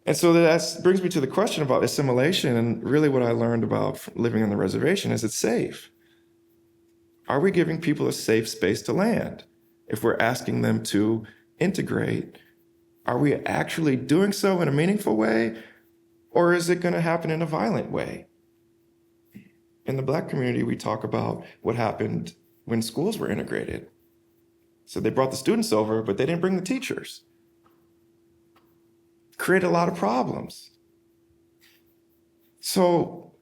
And so that brings me to the question about assimilation, and really what I learned about living on the reservation is it's safe. Are we giving people a safe space to land? If we're asking them to integrate, are we actually doing so in a meaningful way, or is it going to happen in a violent way? In the Black community, we talk about what happened when schools were integrated. So they brought the students over, but they didn't bring the teachers. Create a lot of problems. So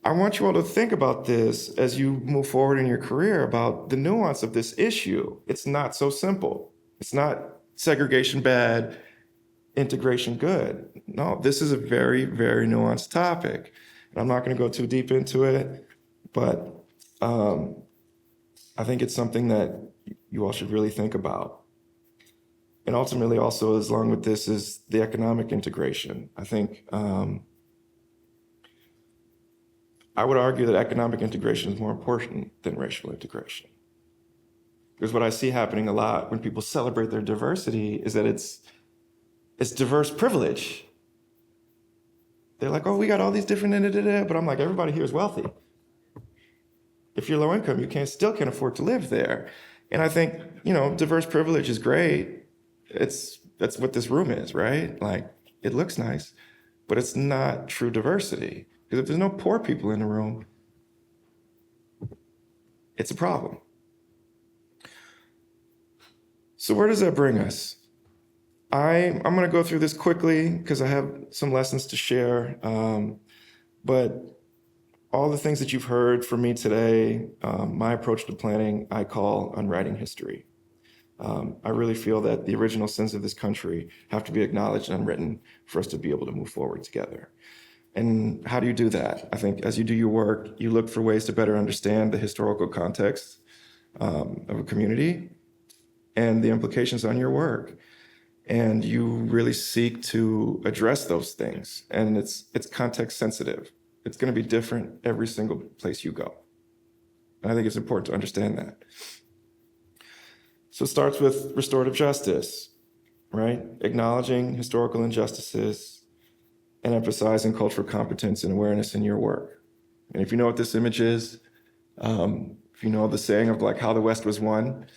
I want you all to think about this as you move forward in your career about the nuance of this issue. It's not so simple. It's not segregation bad, integration good. No, this is a very, very nuanced topic. And I'm not going to go too deep into it, but I think it's something that you all should really think about. And ultimately also, as along with this, is the economic integration. I think I would argue that economic integration is more important than racial integration. Because what I see happening a lot when people celebrate their diversity is that it's diverse privilege. They're like, oh, we got all these different, but I'm like, everybody here is wealthy. If you're low income, you still can't afford to live there. And I think, diverse privilege is great. That's what this room is, right? Like, it looks nice, but it's not true diversity. Because if there's no poor people in the room, it's a problem. So where does that bring us? I'm going to go through this quickly because I have some lessons to share. But all the things that you've heard from me today, my approach to planning, I call unwriting history. I really feel that the original sins of this country have to be acknowledged and unwritten for us to be able to move forward together. And how do you do that? I think as you do your work, you look for ways to better understand the historical context of a community and the implications on your work. and you really seek to address those things. And it's context sensitive. It's going to be different every single place you go. And I think it's important to understand that. So it starts with restorative justice, right? Acknowledging historical injustices and emphasizing cultural competence and awareness in your work. And if you know what this image is, if you know the saying of like how the West was won,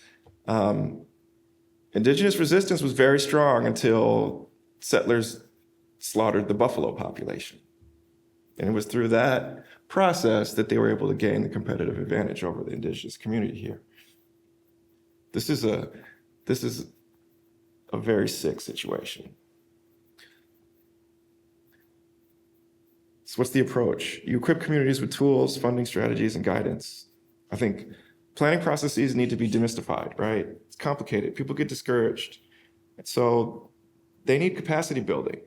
indigenous resistance was very strong until settlers slaughtered the buffalo population. And it was through that process that they were able to gain the competitive advantage over the indigenous community here. This is a very sick situation. So what's the approach? You equip communities with tools, funding strategies, and guidance. I think planning processes need to be demystified, right? It's complicated. People get discouraged. And so they need capacity building.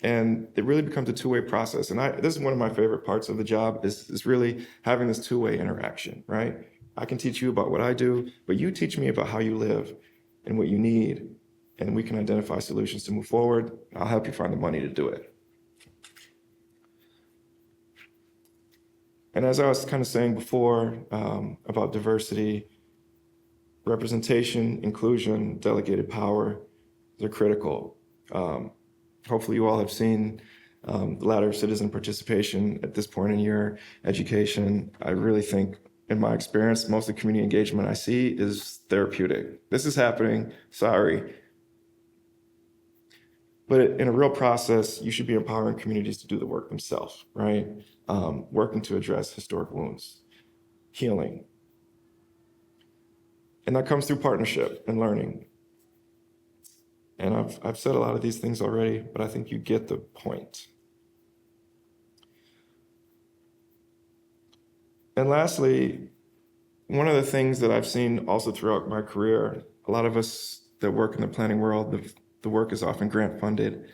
And it really becomes a two-way process. And this is one of my favorite parts of the job is really having this two-way interaction, right? I can teach you about what I do, but you teach me about how you live and what you need. And we can identify solutions to move forward. I'll help you find the money to do it. And as I was kind of saying before about diversity, representation, inclusion, delegated power, they're critical. Hopefully you all have seen the ladder of citizen participation at this point in your education. I really think, in my experience, most of the community engagement I see is therapeutic. This is happening, sorry. But in a real process, you should be empowering communities to do the work themselves, right? Working to address historic wounds, healing. And that comes through partnership and learning. And I've said a lot of these things already, but I think you get the point. And lastly, one of the things that I've seen also throughout my career, a lot of us that work in the planning world, the work is often grant funded.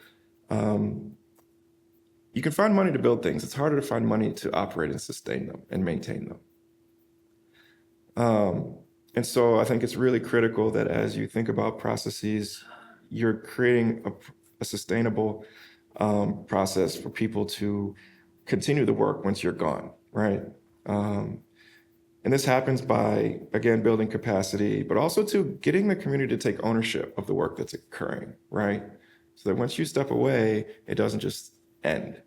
You can find money to build things. It's harder to find money to operate and sustain them and maintain them. And so I think it's really critical that as you think about processes, you're creating a sustainable process for people to continue the work once you're gone, right? And this happens by, again, building capacity, but also to getting the community to take ownership of the work that's occurring, right? So that once you step away, it doesn't just end.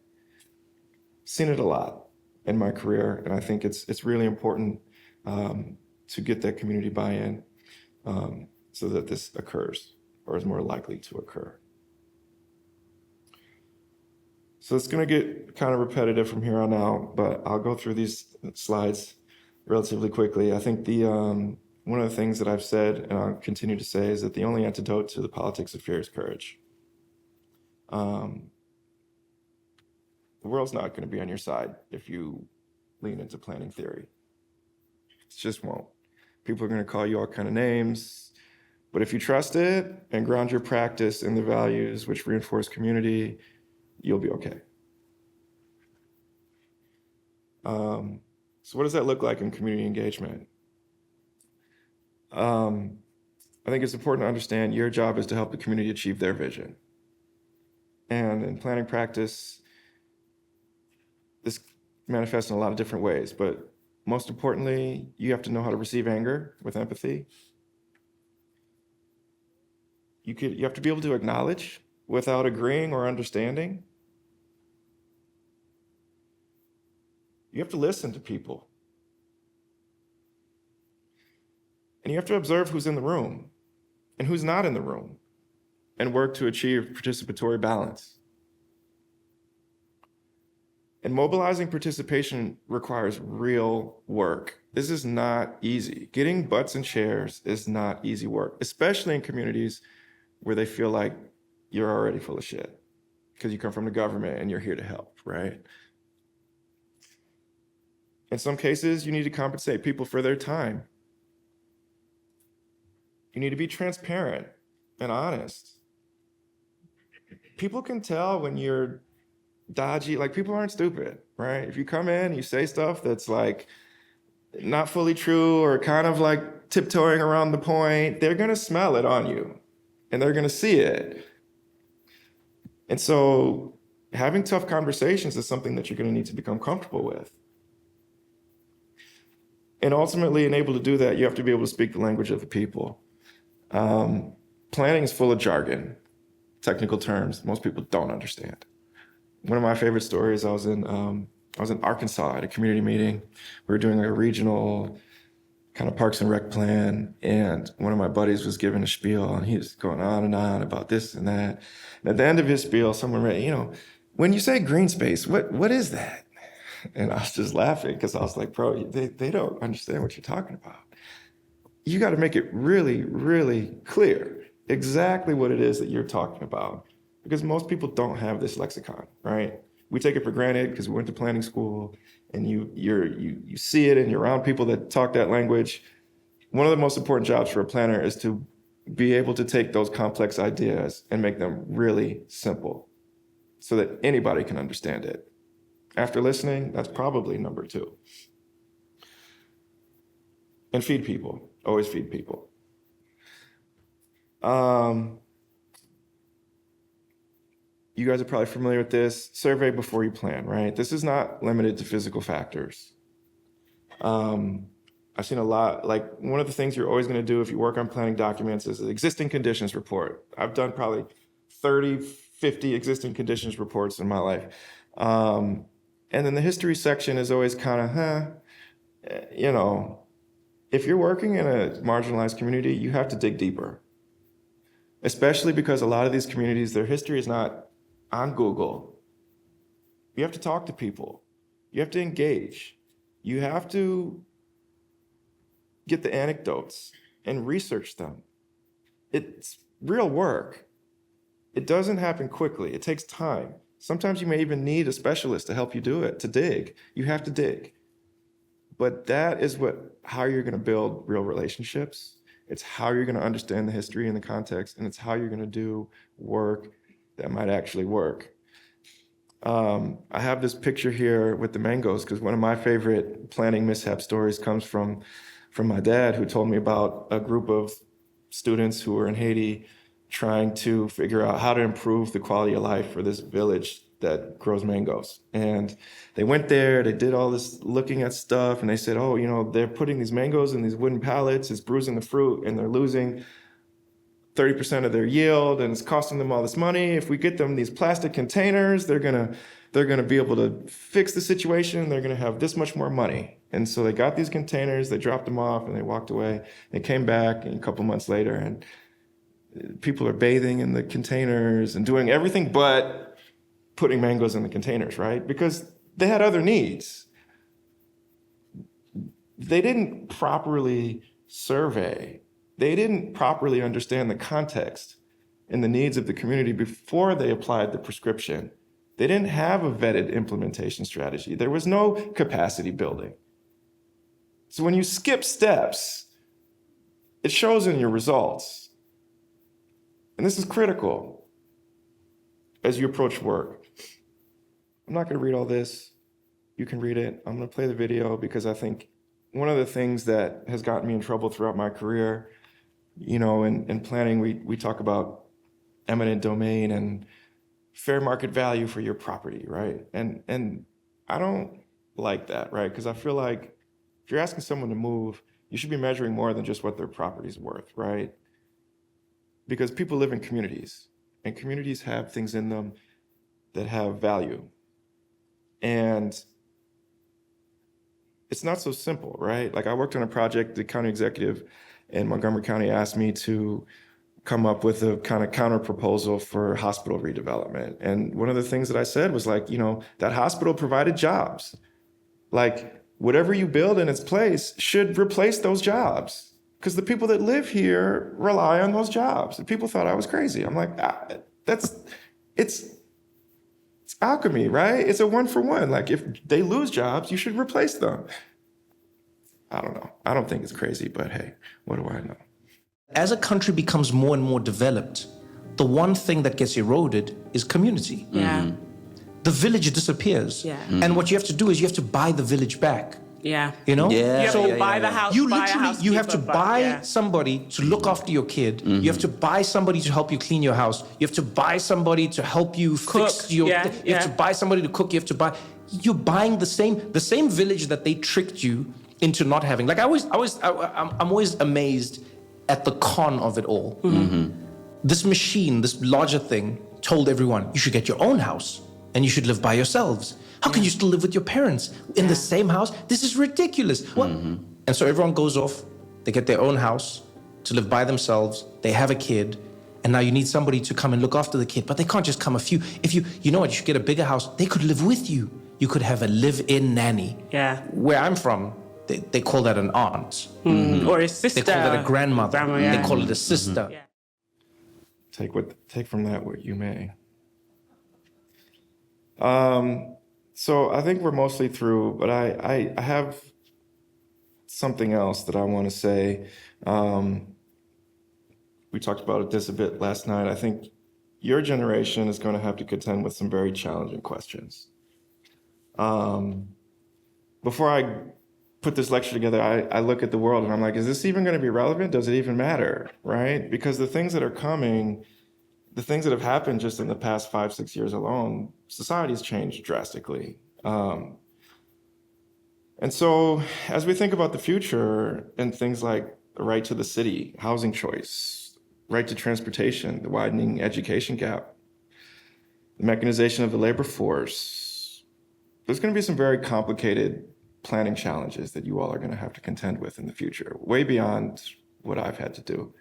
Seen it a lot in my career, and I think it's really important to get that community buy-in so that this occurs or is more likely to occur. So it's going to get kind of repetitive from here on out, but I'll go through these slides relatively quickly. I think one of the things that I've said and I'll continue to say is that the only antidote to the politics of fear is courage. The world's not going to be on your side if you lean into planning theory. It just won't. People are going to call you all kind of names, but if you trust it and ground your practice in the values which reinforce community, you'll be okay. So what does that look like in community engagement? I think it's important to understand your job is to help the community achieve their vision. And in planning practice, this manifests in a lot of different ways, but most importantly, you have to know how to receive anger with empathy. You have to be able to acknowledge without agreeing or understanding. You have to listen to people. And you have to observe who's in the room and who's not in the room and work to achieve participatory balance. And mobilizing participation requires real work. This is not easy. Getting butts in chairs is not easy work, especially in communities where they feel like you're already full of shit because you come from the government and you're here to help, right? In some cases, you need to compensate people for their time. You need to be transparent and honest. People can tell when you're dodgy, like people aren't stupid, right? If you come in, you say stuff that's like not fully true or kind of like tiptoeing around the point, they're gonna smell it on you. and they're going to see it. And so having tough conversations is something that you're going to need to become comfortable with. And ultimately, and able to do that, you have to be able to speak the language of the people. Planning is full of jargon, technical terms most people don't understand. One of my favorite stories, I was in Arkansas at a community meeting. We were doing a regional kind of Parks and Rec plan, and one of my buddies was giving a spiel, and he was going on and on about this and that. And at the end of his spiel, someone read, when you say green space, what is that? And I was just laughing because I was like, bro, they don't understand what you're talking about. You got to make it really, really clear exactly what it is that you're talking about, because most people don't have this lexicon, right? We take it for granted because we went to planning school, and you see it and you're around people that talk that language. One of the most important jobs for a planner is to be able to take those complex ideas and make them really simple so that anybody can understand it. After listening, that's probably number 2. And feed people. Always feed people. You guys are probably familiar with this. Survey before you plan, right? This is not limited to physical factors. I've seen a lot, like one of the things you're always gonna do if you work on planning documents is an existing conditions report. I've done probably 30, 50 existing conditions reports in my life. And then the history section is always kind of, if you're working in a marginalized community, you have to dig deeper. Especially because a lot of these communities, their history is not on Google. You have to talk to people. You have to engage. You have to get the anecdotes and research them. It's real work. It doesn't happen quickly. It takes time. Sometimes you may even need a specialist to help you do it, to dig. You have to dig. But that is how you're going to build real relationships. It's how you're going to understand the history and the context, and it's how you're going to do work that might actually work. I have this picture here with the mangoes because one of my favorite planning mishap stories comes from my dad, who told me about a group of students who were in Haiti trying to figure out how to improve the quality of life for this village that grows mangoes. And they went there, they did all this looking at stuff, and they said, they're putting these mangoes in these wooden pallets, it's bruising the fruit, and they're losing 30% of their yield, and it's costing them all this money. If we get them these plastic containers, they're gonna be able to fix the situation, they're gonna have this much more money. And so they got these containers, they dropped them off, and they walked away. They came back a couple months later, and people are bathing in the containers and doing everything but putting mangoes in the containers, right? Because they had other needs. They didn't properly survey. They didn't properly understand the context and the needs of the community before they applied the prescription. They didn't have a vetted implementation strategy. There was no capacity building. So when you skip steps, it shows in your results. And this is critical as you approach work. I'm not going to read all this. You can read it. I'm going to play the video because I think one of the things that has gotten me in trouble throughout my career, in planning, we talk about eminent domain and fair market value for your property, right? And I don't like that, right? Because I feel like if you're asking someone to move, you should be measuring more than just what their property's worth, right? Because people live in communities, and communities have things in them that have value. And it's not so simple, right? Like I worked on a project, the county executive in Montgomery County asked me to come up with a kind of counter proposal for hospital redevelopment. And one of the things that I said was like, that hospital provided jobs. Like whatever you build in its place should replace those jobs, because the people that live here rely on those jobs. And people thought I was crazy. I'm like, it's alchemy, right? It's a 1-for-1. Like if they lose jobs, you should replace them. I don't know. I don't think it's crazy, but hey, what do I know? As a country becomes more and more developed, the one thing that gets eroded is community. Yeah. The village disappears. Yeah. And what you have to do is you have to buy the village back. Yeah. You know? Yeah, You have So to buy the house. you buy a literally, you have to housekeeper, buy yeah. somebody to look after your kid. You have to buy somebody to help you clean your house. You have to buy somebody to help you fix Cook, your. yeah, You have to yeah. buy somebody to cook. You have to buy. You're buying the same village that they tricked you into not having. Like I'm always amazed at the con of it all. This machine, this larger thing, told everyone you should get your own house and you should live by yourselves. How can you still live with your parents in the same house? This is ridiculous. What? And so everyone goes off, they get their own house to live by themselves, they have a kid, and now you need somebody to come and look after the kid, but they can't just come a few. If you know what, you should get a bigger house, they could live with you. You could have a live-in nanny. Yeah. Where I'm from, they call that an aunt. Or a sister. They call that a grandmother. Grandma, yeah. They call it a sister. Yeah. Take from that what you may. So I think we're mostly through, but I have something else that I want to say. We talked about this a bit last night. I think your generation is going to have to contend with some very challenging questions. Before I put this lecture together, I look at the world and I'm like, is this even going to be relevant? Does it even matter, right? Because the things that are coming, the things that have happened just in the past 5-6 years alone, society's changed drastically. And so as we think about the future and things like the right to the city, housing choice, right to transportation, the widening education gap, the mechanization of the labor force, there's going to be some very complicated planning challenges that you all are going to have to contend with in the future, way beyond what I've had to do.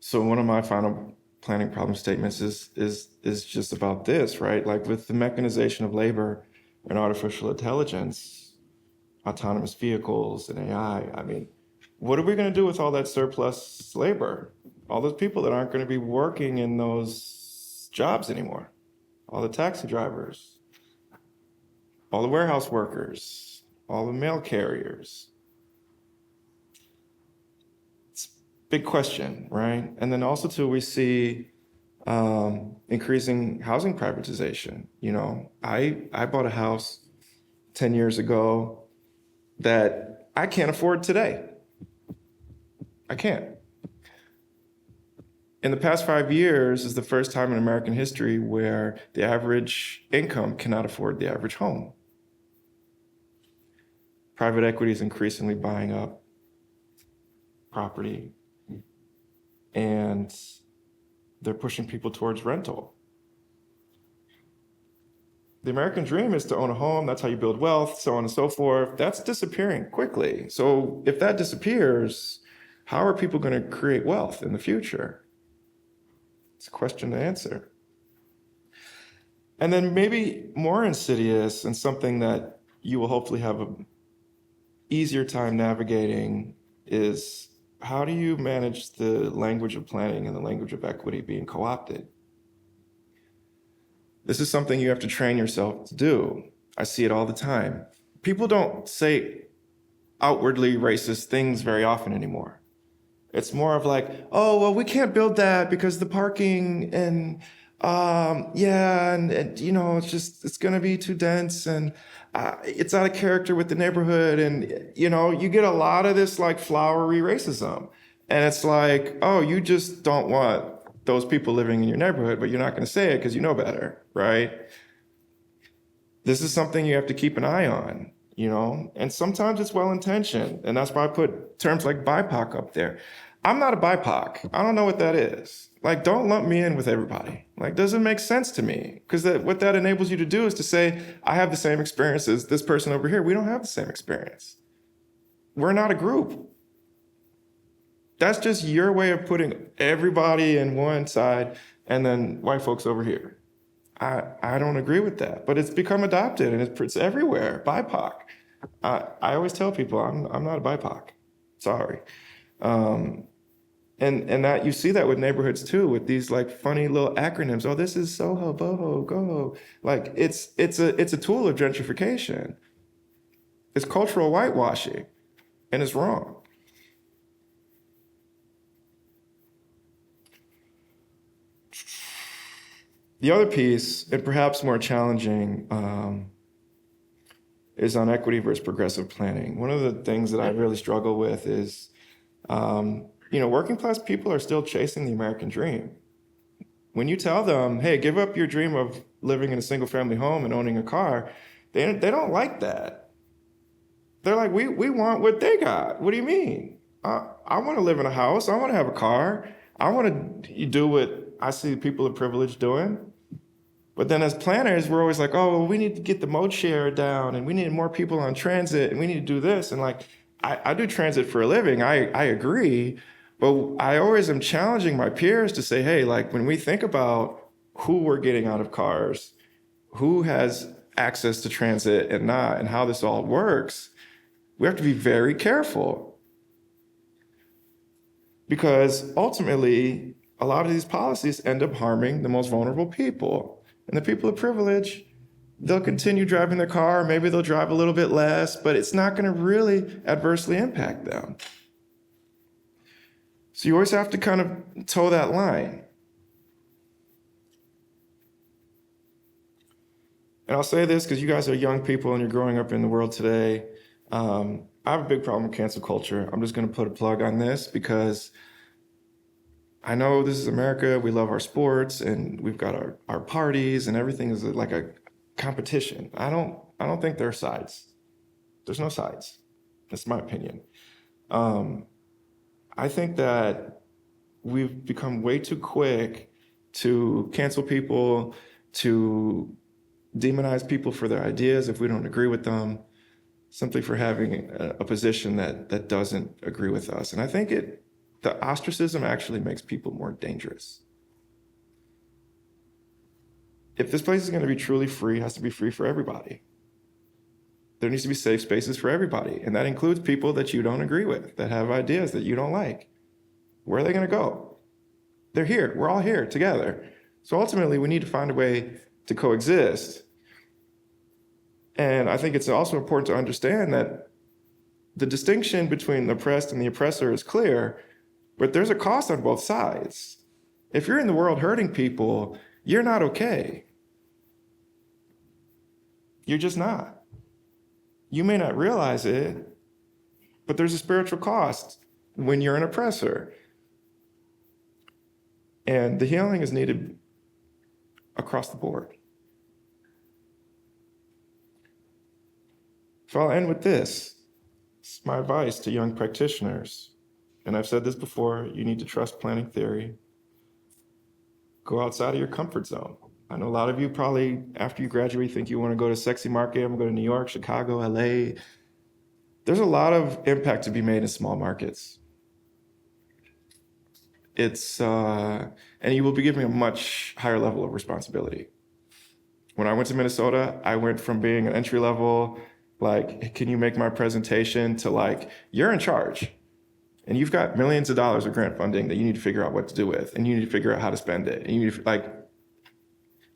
So one of my final planning problem statements is just about this, right? Like with the mechanization of labor and artificial intelligence, autonomous vehicles and AI, I mean, what are we going to do with all that surplus labor? All those people that aren't going to be working in those jobs anymore, all the taxi drivers, all the warehouse workers, all the mail carriers. It's a big question, right? And then also too, we see increasing housing privatization. You know, I bought a house 10 years ago that I can't afford today. I can't. In the past 5 years is the first time in American history where the average income cannot afford the average home. Private equity is increasingly buying up property, and they're pushing people towards rental. The American dream is to own a home. That's how you build wealth, so on and so forth. That's disappearing quickly. So if that disappears, how are people going to create wealth in the future? It's a question to answer. And then maybe more insidious and something that you will hopefully have an easier time navigating is how do you manage the language of planning and the language of equity being co-opted? This is something you have to train yourself to do. I see it all the time. People don't say outwardly racist things very often anymore. It's more of like, oh, well, we can't build that because the parking and and you know, it's going to be too dense and it's out of character with the neighborhood. And, you know, you get a lot of this like flowery racism. And it's like, oh, you just don't want those people living in your neighborhood, but you're not going to say it because you know better, right? This is something you have to keep an eye on, you know? And sometimes it's well-intentioned. And that's why I put terms like BIPOC up there. I'm not a BIPOC. I don't know what that is. Like, don't lump me in with everybody. Like, doesn't make sense to me. Because what that enables you to do is to say, I have the same experience as this person over here. We don't have the same experience. We're not a group. That's just your way of putting everybody in one side and then white folks over here. I don't agree with that, but it's become adopted and it's everywhere. BIPOC. I always tell people I'm not a BIPOC. Sorry. And that you see that with neighborhoods too, with these like funny little acronyms. Oh, this is Soho, Boho, Go. Like it's a tool of gentrification. It's cultural whitewashing, and it's wrong. The other piece, and perhaps more challenging, is on equity versus progressive planning. One of the things that I really struggle with is, working class people are still chasing the American dream. When you tell them, hey, give up your dream of living in a single family home and owning a car, they don't like that. They're like, we want what they got. What do you mean? I want to live in a house. I want to have a car. I want to do what I see people of privilege doing. But then as planners, we're always like, oh, well, we need to get the mode share down and we need more people on transit and we need to do this. And like, I do transit for a living. I agree. But I always am challenging my peers to say, hey, like when we think about who we're getting out of cars, who has access to transit and not, and how this all works, we have to be very careful. Because ultimately, a lot of these policies end up harming the most vulnerable people. And the people of privilege, they'll continue driving their car, maybe they'll drive a little bit less, but it's not gonna really adversely impact them. So you always have to kind of toe that line. And I'll say this because you guys are young people and you're growing up in the world today. I have a big problem with cancel culture. I'm just gonna put a plug on this because I know this is America, we love our sports and we've got our parties and everything is like a competition. I don't think there are sides. There's no sides. That's my opinion. I think that we've become way too quick to cancel people, to demonize people for their ideas if we don't agree with them, simply for having a position that doesn't agree with us. And I think the ostracism actually makes people more dangerous. If this place is going to be truly free, it has to be free for everybody. There needs to be safe spaces for everybody. And that includes people that you don't agree with, that have ideas that you don't like. Where are they going to go? They're here. We're all here together. So ultimately, we need to find a way to coexist. And I think it's also important to understand that the distinction between the oppressed and the oppressor is clear, but there's a cost on both sides. If you're in the world hurting people, you're not okay. You're just not. You may not realize it, but there's a spiritual cost when you're an oppressor. And the healing is needed across the board. So I'll end with this. It's my advice to young practitioners. And I've said this before, you need to trust planning theory. Go outside of your comfort zone. I know a lot of you probably, after you graduate, think you want to go to sexy market. I'm going to go to New York, Chicago, LA. There's a lot of impact to be made in small markets. And you will be given a much higher level of responsibility. When I went to Minnesota, I went from being an entry level, like, can you make my presentation, to like, you're in charge. And you've got millions of dollars of grant funding that you need to figure out what to do with, and you need to figure out how to spend it. And you need to,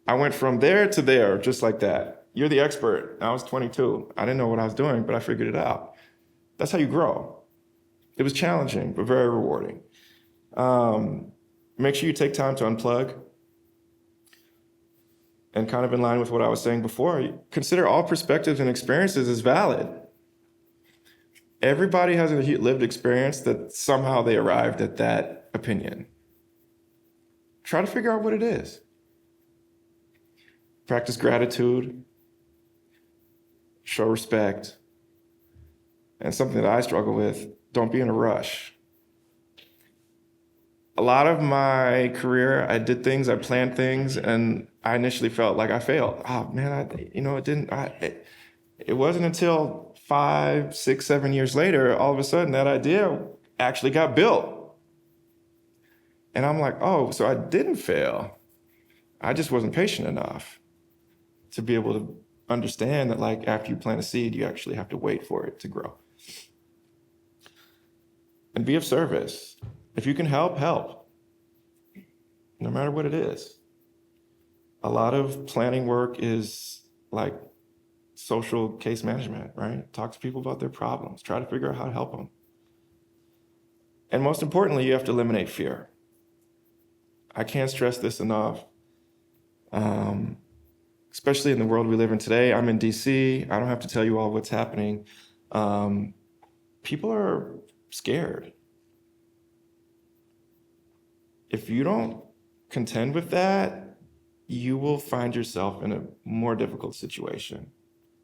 I went from there to there, just like that. You're the expert. I was 22. I didn't know what I was doing, but I figured it out. That's how you grow. It was challenging, but very rewarding. Make sure you take time to unplug. And kind of in line with what I was saying before, consider all perspectives and experiences as valid. Everybody has a lived experience that somehow they arrived at that opinion. Try to figure out what it is. Practice gratitude, show respect, and something that I struggle with, don't be in a rush. A lot of my career, I did things, I planned things, and I initially felt like I failed. Oh man, it wasn't until 5, 6, 7 years later, all of a sudden that idea actually got built. And I'm like, oh, so I didn't fail. I just wasn't patient enough to be able to understand that, like, after you plant a seed, you actually have to wait for it to grow. And be of service. If you can help, help. No matter what it is. A lot of planning work is like social case management, right? Talk to people about their problems. Try to figure out how to help them. And most importantly, you have to eliminate fear. I can't stress this enough. especially in the world we live in today. I'm in DC. I don't have to tell you all what's happening. People are scared. If you don't contend with that, you will find yourself in a more difficult situation.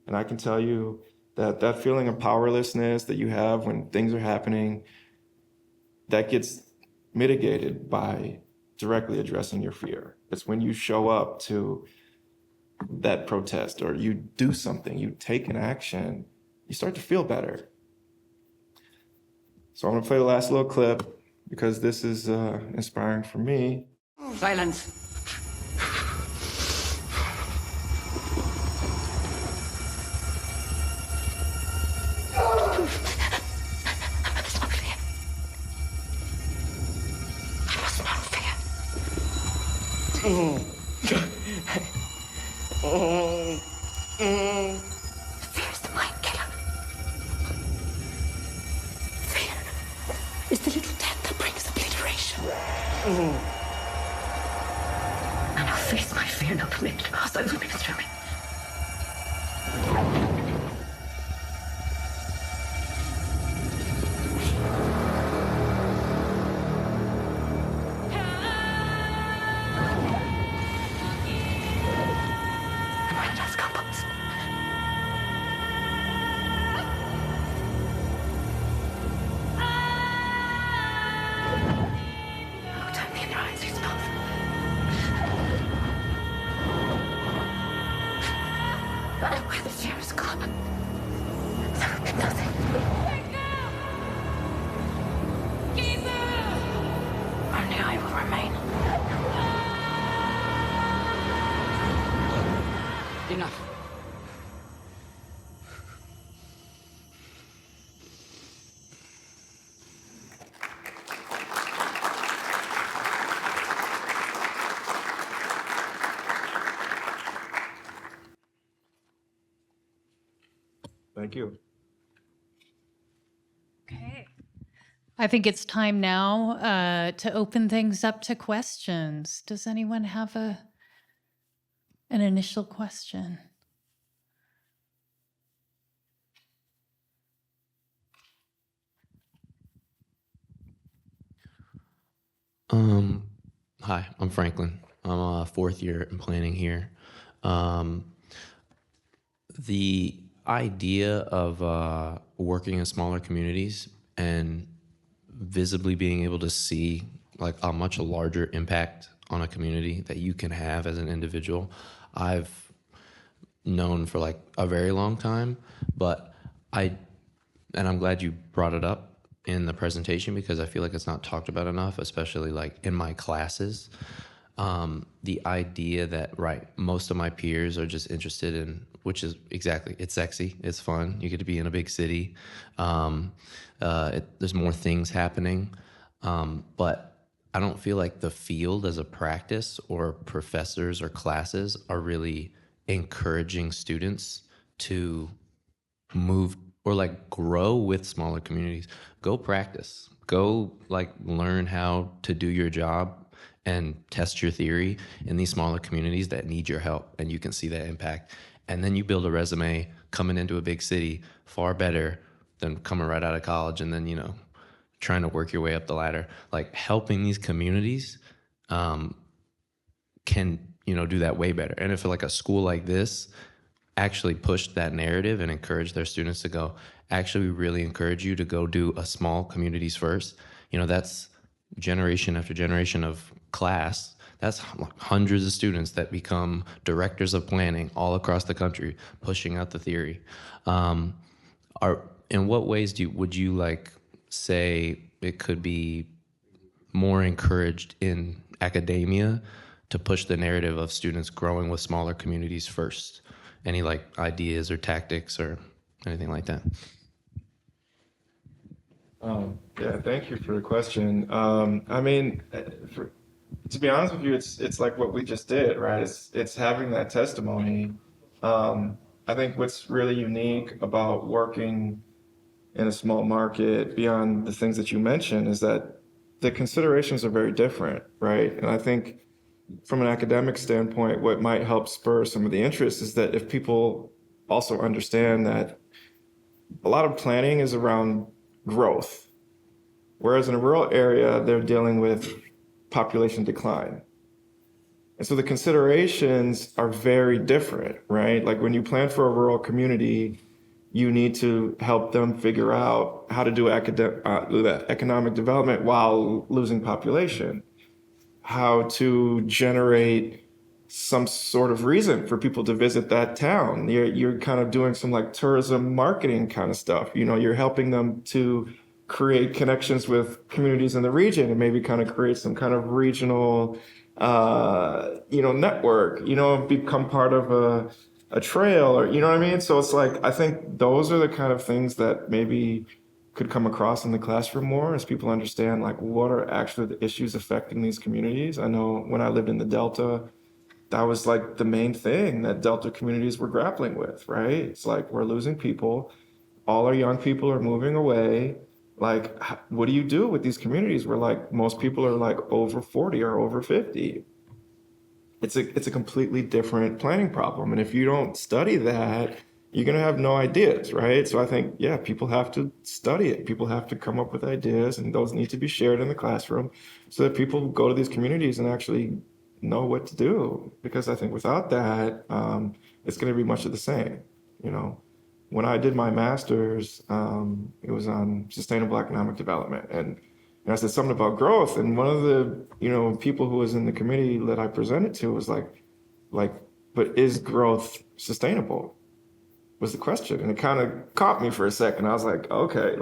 And I can tell you that that feeling of powerlessness that you have when things are happening, that gets mitigated by directly addressing your fear. It's when you show up to that protest or you do something, you take an action, you start to feel better. So I'm gonna play the last little clip because this is inspiring for me. Silence. Fear's the mind killer. Fear is the little death that brings obliteration. And I'll face my fear, not permit it to pass over me through me. And when it has couples, look down the other eyes, who's both. And where the fear is gone, there will be nothing. Only I will remain. Enough. Thank you. Okay. I think it's time now to open things up to questions. Does anyone have an initial question? Hi, I'm Franklin. I'm a fourth year in planning here. The idea of working in smaller communities and visibly being able to see like a much larger impact on a community that you can have as an individual, I've known for like a very long time, but I'm glad you brought it up in the presentation because I feel like it's not talked about enough, especially like in my classes. The idea that, right, most of my peers are just interested in, which is exactly, it's sexy, it's fun, you get to be in a big city, there's more things happening, but I don't feel like the field as a practice or professors or classes are really encouraging students to move or like grow with smaller communities. Go practice, go like learn how to do your job and test your theory in these smaller communities that need your help, and you can see that impact. And then you build a resume coming into a big city far better than coming right out of college and then, you know, trying to work your way up the ladder. Like helping these communities can, you know, do that way better. And if like a school like this actually pushed that narrative and encouraged their students to go, actually, we really encourage you to go do a small communities first. You know, that's generation after generation of class. That's hundreds of students that become directors of planning all across the country, pushing out the theory. In what ways would you like say it could be more encouraged in academia to push the narrative of students growing with smaller communities first? Any like ideas or tactics or anything like that? Yeah, thank you for the question. I mean, to be honest with you, it's like what we just did, right? It's having that testimony. I think what's really unique about working in a small market, beyond the things that you mentioned, is that the considerations are very different, right? And I think from an academic standpoint, what might help spur some of the interest is that if people also understand that a lot of planning is around growth, whereas in a rural area, they're dealing with population decline. And so the considerations are very different, right? Like when you plan for a rural community, you need to help them figure out how to do economic development while losing population, how to generate some sort of reason for people to visit that town. You're kind of doing some like tourism marketing kind of stuff. You know, you're helping them to create connections with communities in the region and maybe kind of create some kind of regional, network, become part of a trail, or, you know what I mean? So it's like, I think those are the kind of things that maybe could come across in the classroom more as people understand like what are actually the issues affecting these communities. I know when I lived in the Delta, that was like the main thing that Delta communities were grappling with, right? It's like, we're losing people. All our young people are moving away. Like, what do you do with these communities where like most people are like over 40 or over 50? It's a completely different planning problem. And if you don't study that, you're going to have no ideas, right? So I think, yeah, people have to study it. People have to come up with ideas, and those need to be shared in the classroom so that people go to these communities and actually know what to do. Because I think without that, it's going to be much of the same. When I did my master's, it was on sustainable economic development, and I said something about growth. And one of the people who was in the committee that I presented to was like, but is growth sustainable? Was the question. And it kind of caught me for a second. I was like, okay,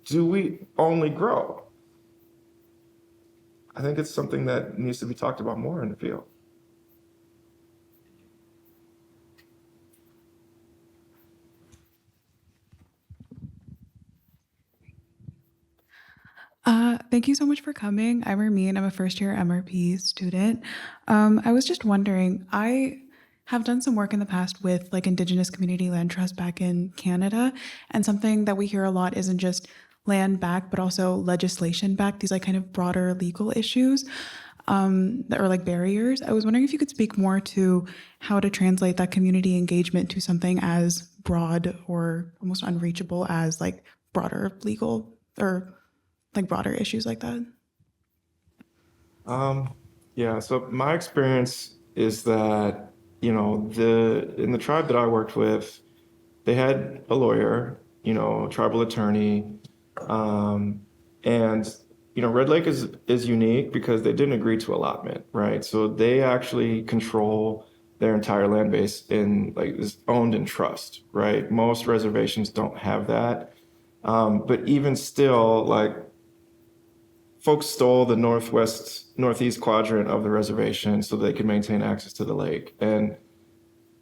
do we only grow? I think it's something that needs to be talked about more in the field. Thank you so much for coming. I'm Ramin. I'm a first-year MRP student. I was just wondering, I have done some work in the past with like Indigenous community land trust back in Canada, and something that we hear a lot isn't just land back, but also legislation back, these like kind of broader legal issues that are like barriers. I was wondering if you could speak more to how to translate that community engagement to something as broad or almost unreachable as like broader legal or like broader issues like that. Yeah, so my experience is that, in the tribe that I worked with, they had a lawyer, tribal attorney, and Red Lake is unique because they didn't agree to allotment, right? So they actually control their entire land base is owned in trust, right? Most reservations don't have that, but even still, folks stole the northeast quadrant of the reservation so they could maintain access to the lake. And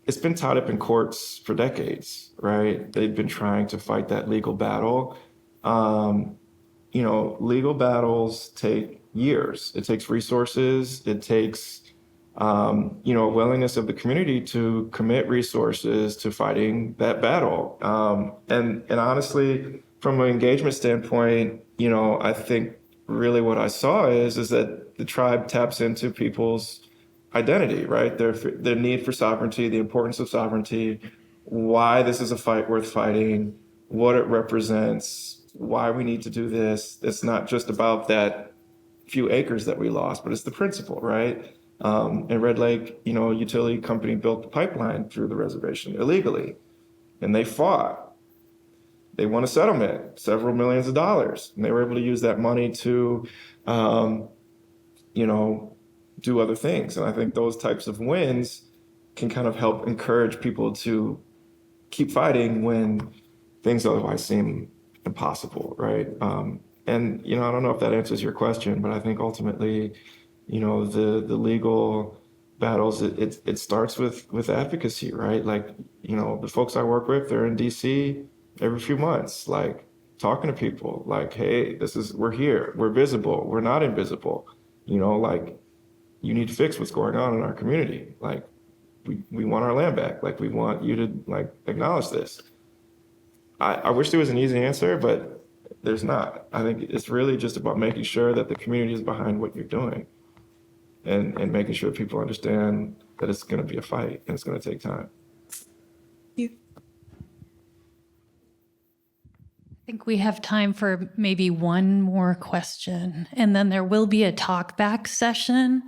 it's been tied up in courts for decades, right? They've been trying to fight that legal battle. Legal battles take years. It takes resources. It takes, a willingness of the community to commit resources to fighting that battle. And honestly, from an engagement standpoint, I think really what I saw is that the tribe taps into people's identity, right? Their need for sovereignty, the importance of sovereignty, why this is a fight worth fighting, what it represents, why we need to do this. It's not just about that few acres that we lost, but it's the principle, right? And Red Lake, utility company built the pipeline through the reservation illegally, and they fought. They won a settlement, several millions of dollars, and they were able to use that money to, do other things. And I think those types of wins can kind of help encourage people to keep fighting when things otherwise seem impossible, right? And I don't know if that answers your question, but I think ultimately, the legal battles, it starts with advocacy, right? The folks I work with, they're in DC every few months, talking to people, hey, we're here, we're visible, we're not invisible, you need to fix what's going on in our community. We want our land back. We want you to acknowledge this. I wish there was an easy answer, but there's not. I think it's really just about making sure that the community is behind what you're doing. and making sure people understand that it's going to be a fight and it's going to take time. You. I think we have time for maybe one more question, and then there will be a talkback session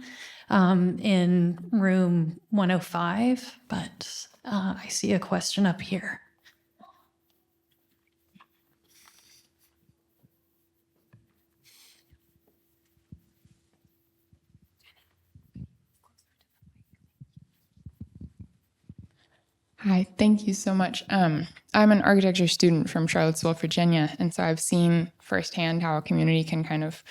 in room 105, but I see a question up here. Hi, thank you so much. I'm an architecture student from Charlottesville, Virginia, and so I've seen firsthand how a community can kind of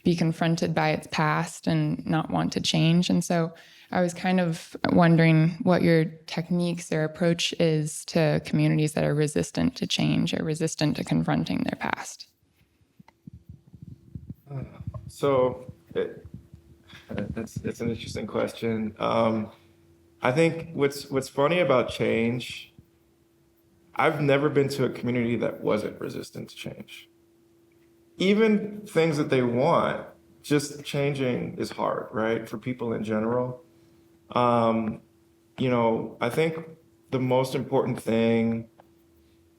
be confronted by its past and not want to change. And so I was kind of wondering what your techniques or approach is to communities that are resistant to change or resistant to confronting their past. So it's an interesting question. I think what's funny about change, I've never been to a community that wasn't resistant to change. Even things that they want, just changing is hard, right? For people in general. I think the most important thing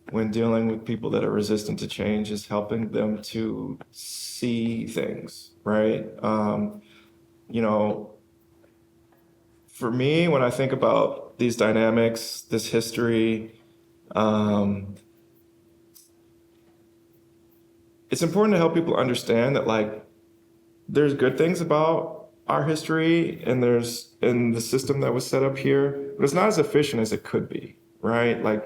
when dealing with people that are resistant to change is helping them to see things, right? For me, when I think about these dynamics, this history, it's important to help people understand that there's good things about our history and the system that was set up here, but it's not as efficient as it could be, right?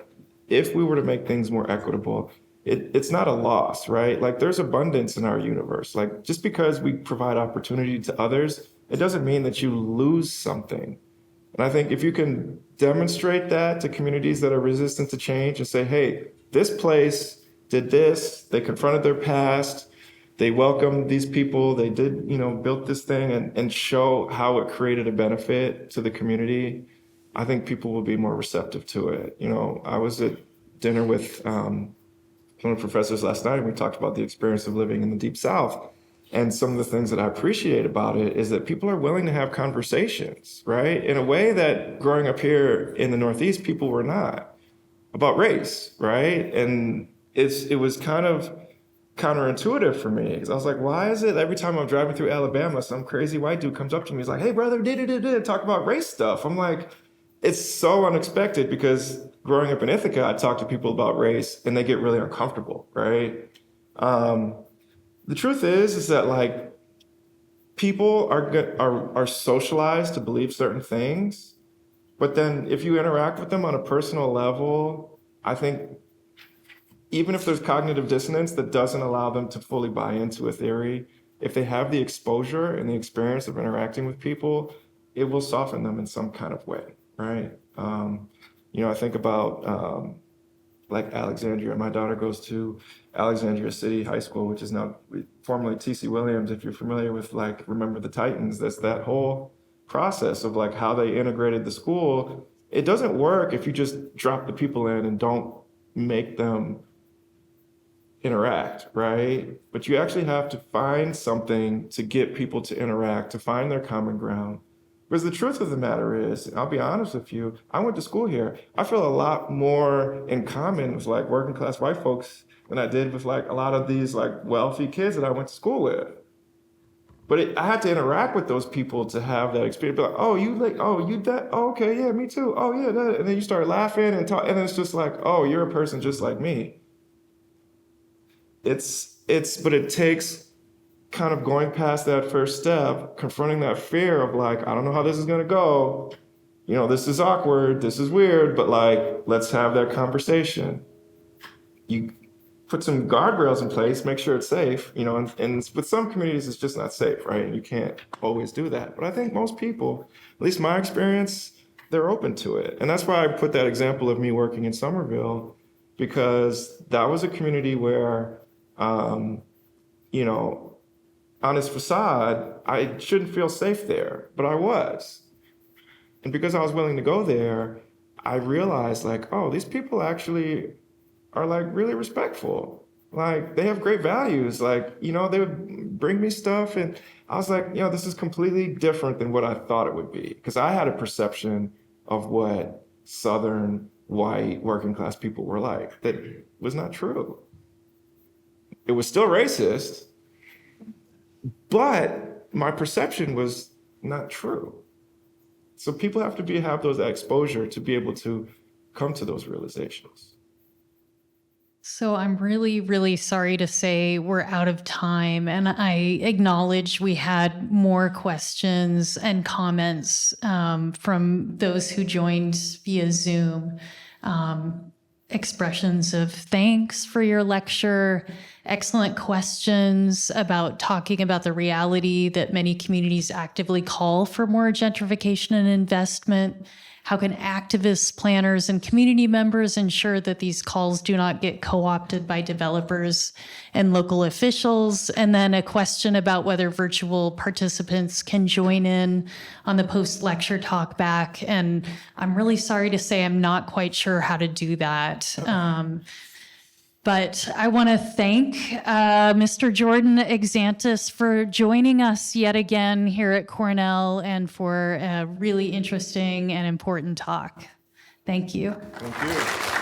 If we were to make things more equitable, it's not a loss, right? There's abundance in our universe. Just because we provide opportunity to others, it doesn't mean that you lose something. And I think if you can demonstrate that to communities that are resistant to change and say, hey, this place did this, they confronted their past, they welcomed these people, they did, built this thing and show how it created a benefit to the community, I think people will be more receptive to it. I was at dinner with one of the professors last night, and we talked about the experience of living in the Deep South. And some of the things that I appreciate about it is that people are willing to have conversations, right? In a way that growing up here in the Northeast, people were not, about race, right? And it was kind of counterintuitive for me, because I was like, why is it every time I'm driving through Alabama, some crazy white dude comes up to me, he's like, hey brother, talk about race stuff. I'm like, it's so unexpected, because growing up in Ithaca, I talk to people about race and they get really uncomfortable, right? The truth is that people are socialized to believe certain things, but then if you interact with them on a personal level, I think even if there's cognitive dissonance that doesn't allow them to fully buy into a theory, if they have the exposure and the experience of interacting with people, it will soften them in some kind of way, right? I think about Alexandria. My daughter goes to Alexandria City High School, which is now formerly T.C. Williams. If you're familiar with Remember the Titans, that's that whole process of how they integrated the school. It doesn't work if you just drop the people in and don't make them interact, right? But you actually have to find something to get people to interact, to find their common ground. Because the truth of the matter is, I'll be honest with you, I went to school here. I feel a lot more in common with working class white folks than I did with a lot of these wealthy kids that I went to school with. But I had to interact with those people to have that experience. Be like, oh, you that? Oh, okay, yeah, me too. Oh, yeah, that. And then you start laughing and talk, and then it's just oh, you're a person just like me. But it takes kind of going past that first step, confronting that fear of I don't know how this is gonna go. This is awkward, this is weird, but let's have that conversation. You put some guardrails in place, make sure it's safe, and with some communities it's just not safe, right? And you can't always do that. But I think most people, at least my experience, they're open to it. And that's why I put that example of me working in Somerville, because that was a community where, on its facade, I shouldn't feel safe there, but I was. And because I was willing to go there, I realized oh, these people actually are really respectful. Like, they have great values. Like, you know, they would bring me stuff, and I was like, you know, this is completely different than what I thought it would be. Because I had a perception of what Southern, white, working class people were like that was not true. It was still racist, but my perception was not true. So people have to have those exposure to be able to come to those realizations. So I'm really, really sorry to say we're out of time, and I acknowledge we had more questions and comments from those who joined via Zoom. Expressions of thanks for your lecture, excellent questions about talking about the reality that many communities actively call for more gentrification and investment. How can activists, planners, and community members ensure that these calls do not get co-opted by developers and local officials? And then a question about whether virtual participants can join in on the post-lecture talk back. And I'm really sorry to say I'm not quite sure how to do that. But I want to thank Mr. Jordan Exantus for joining us yet again here at Cornell and for a really interesting and important talk. Thank you. Thank you.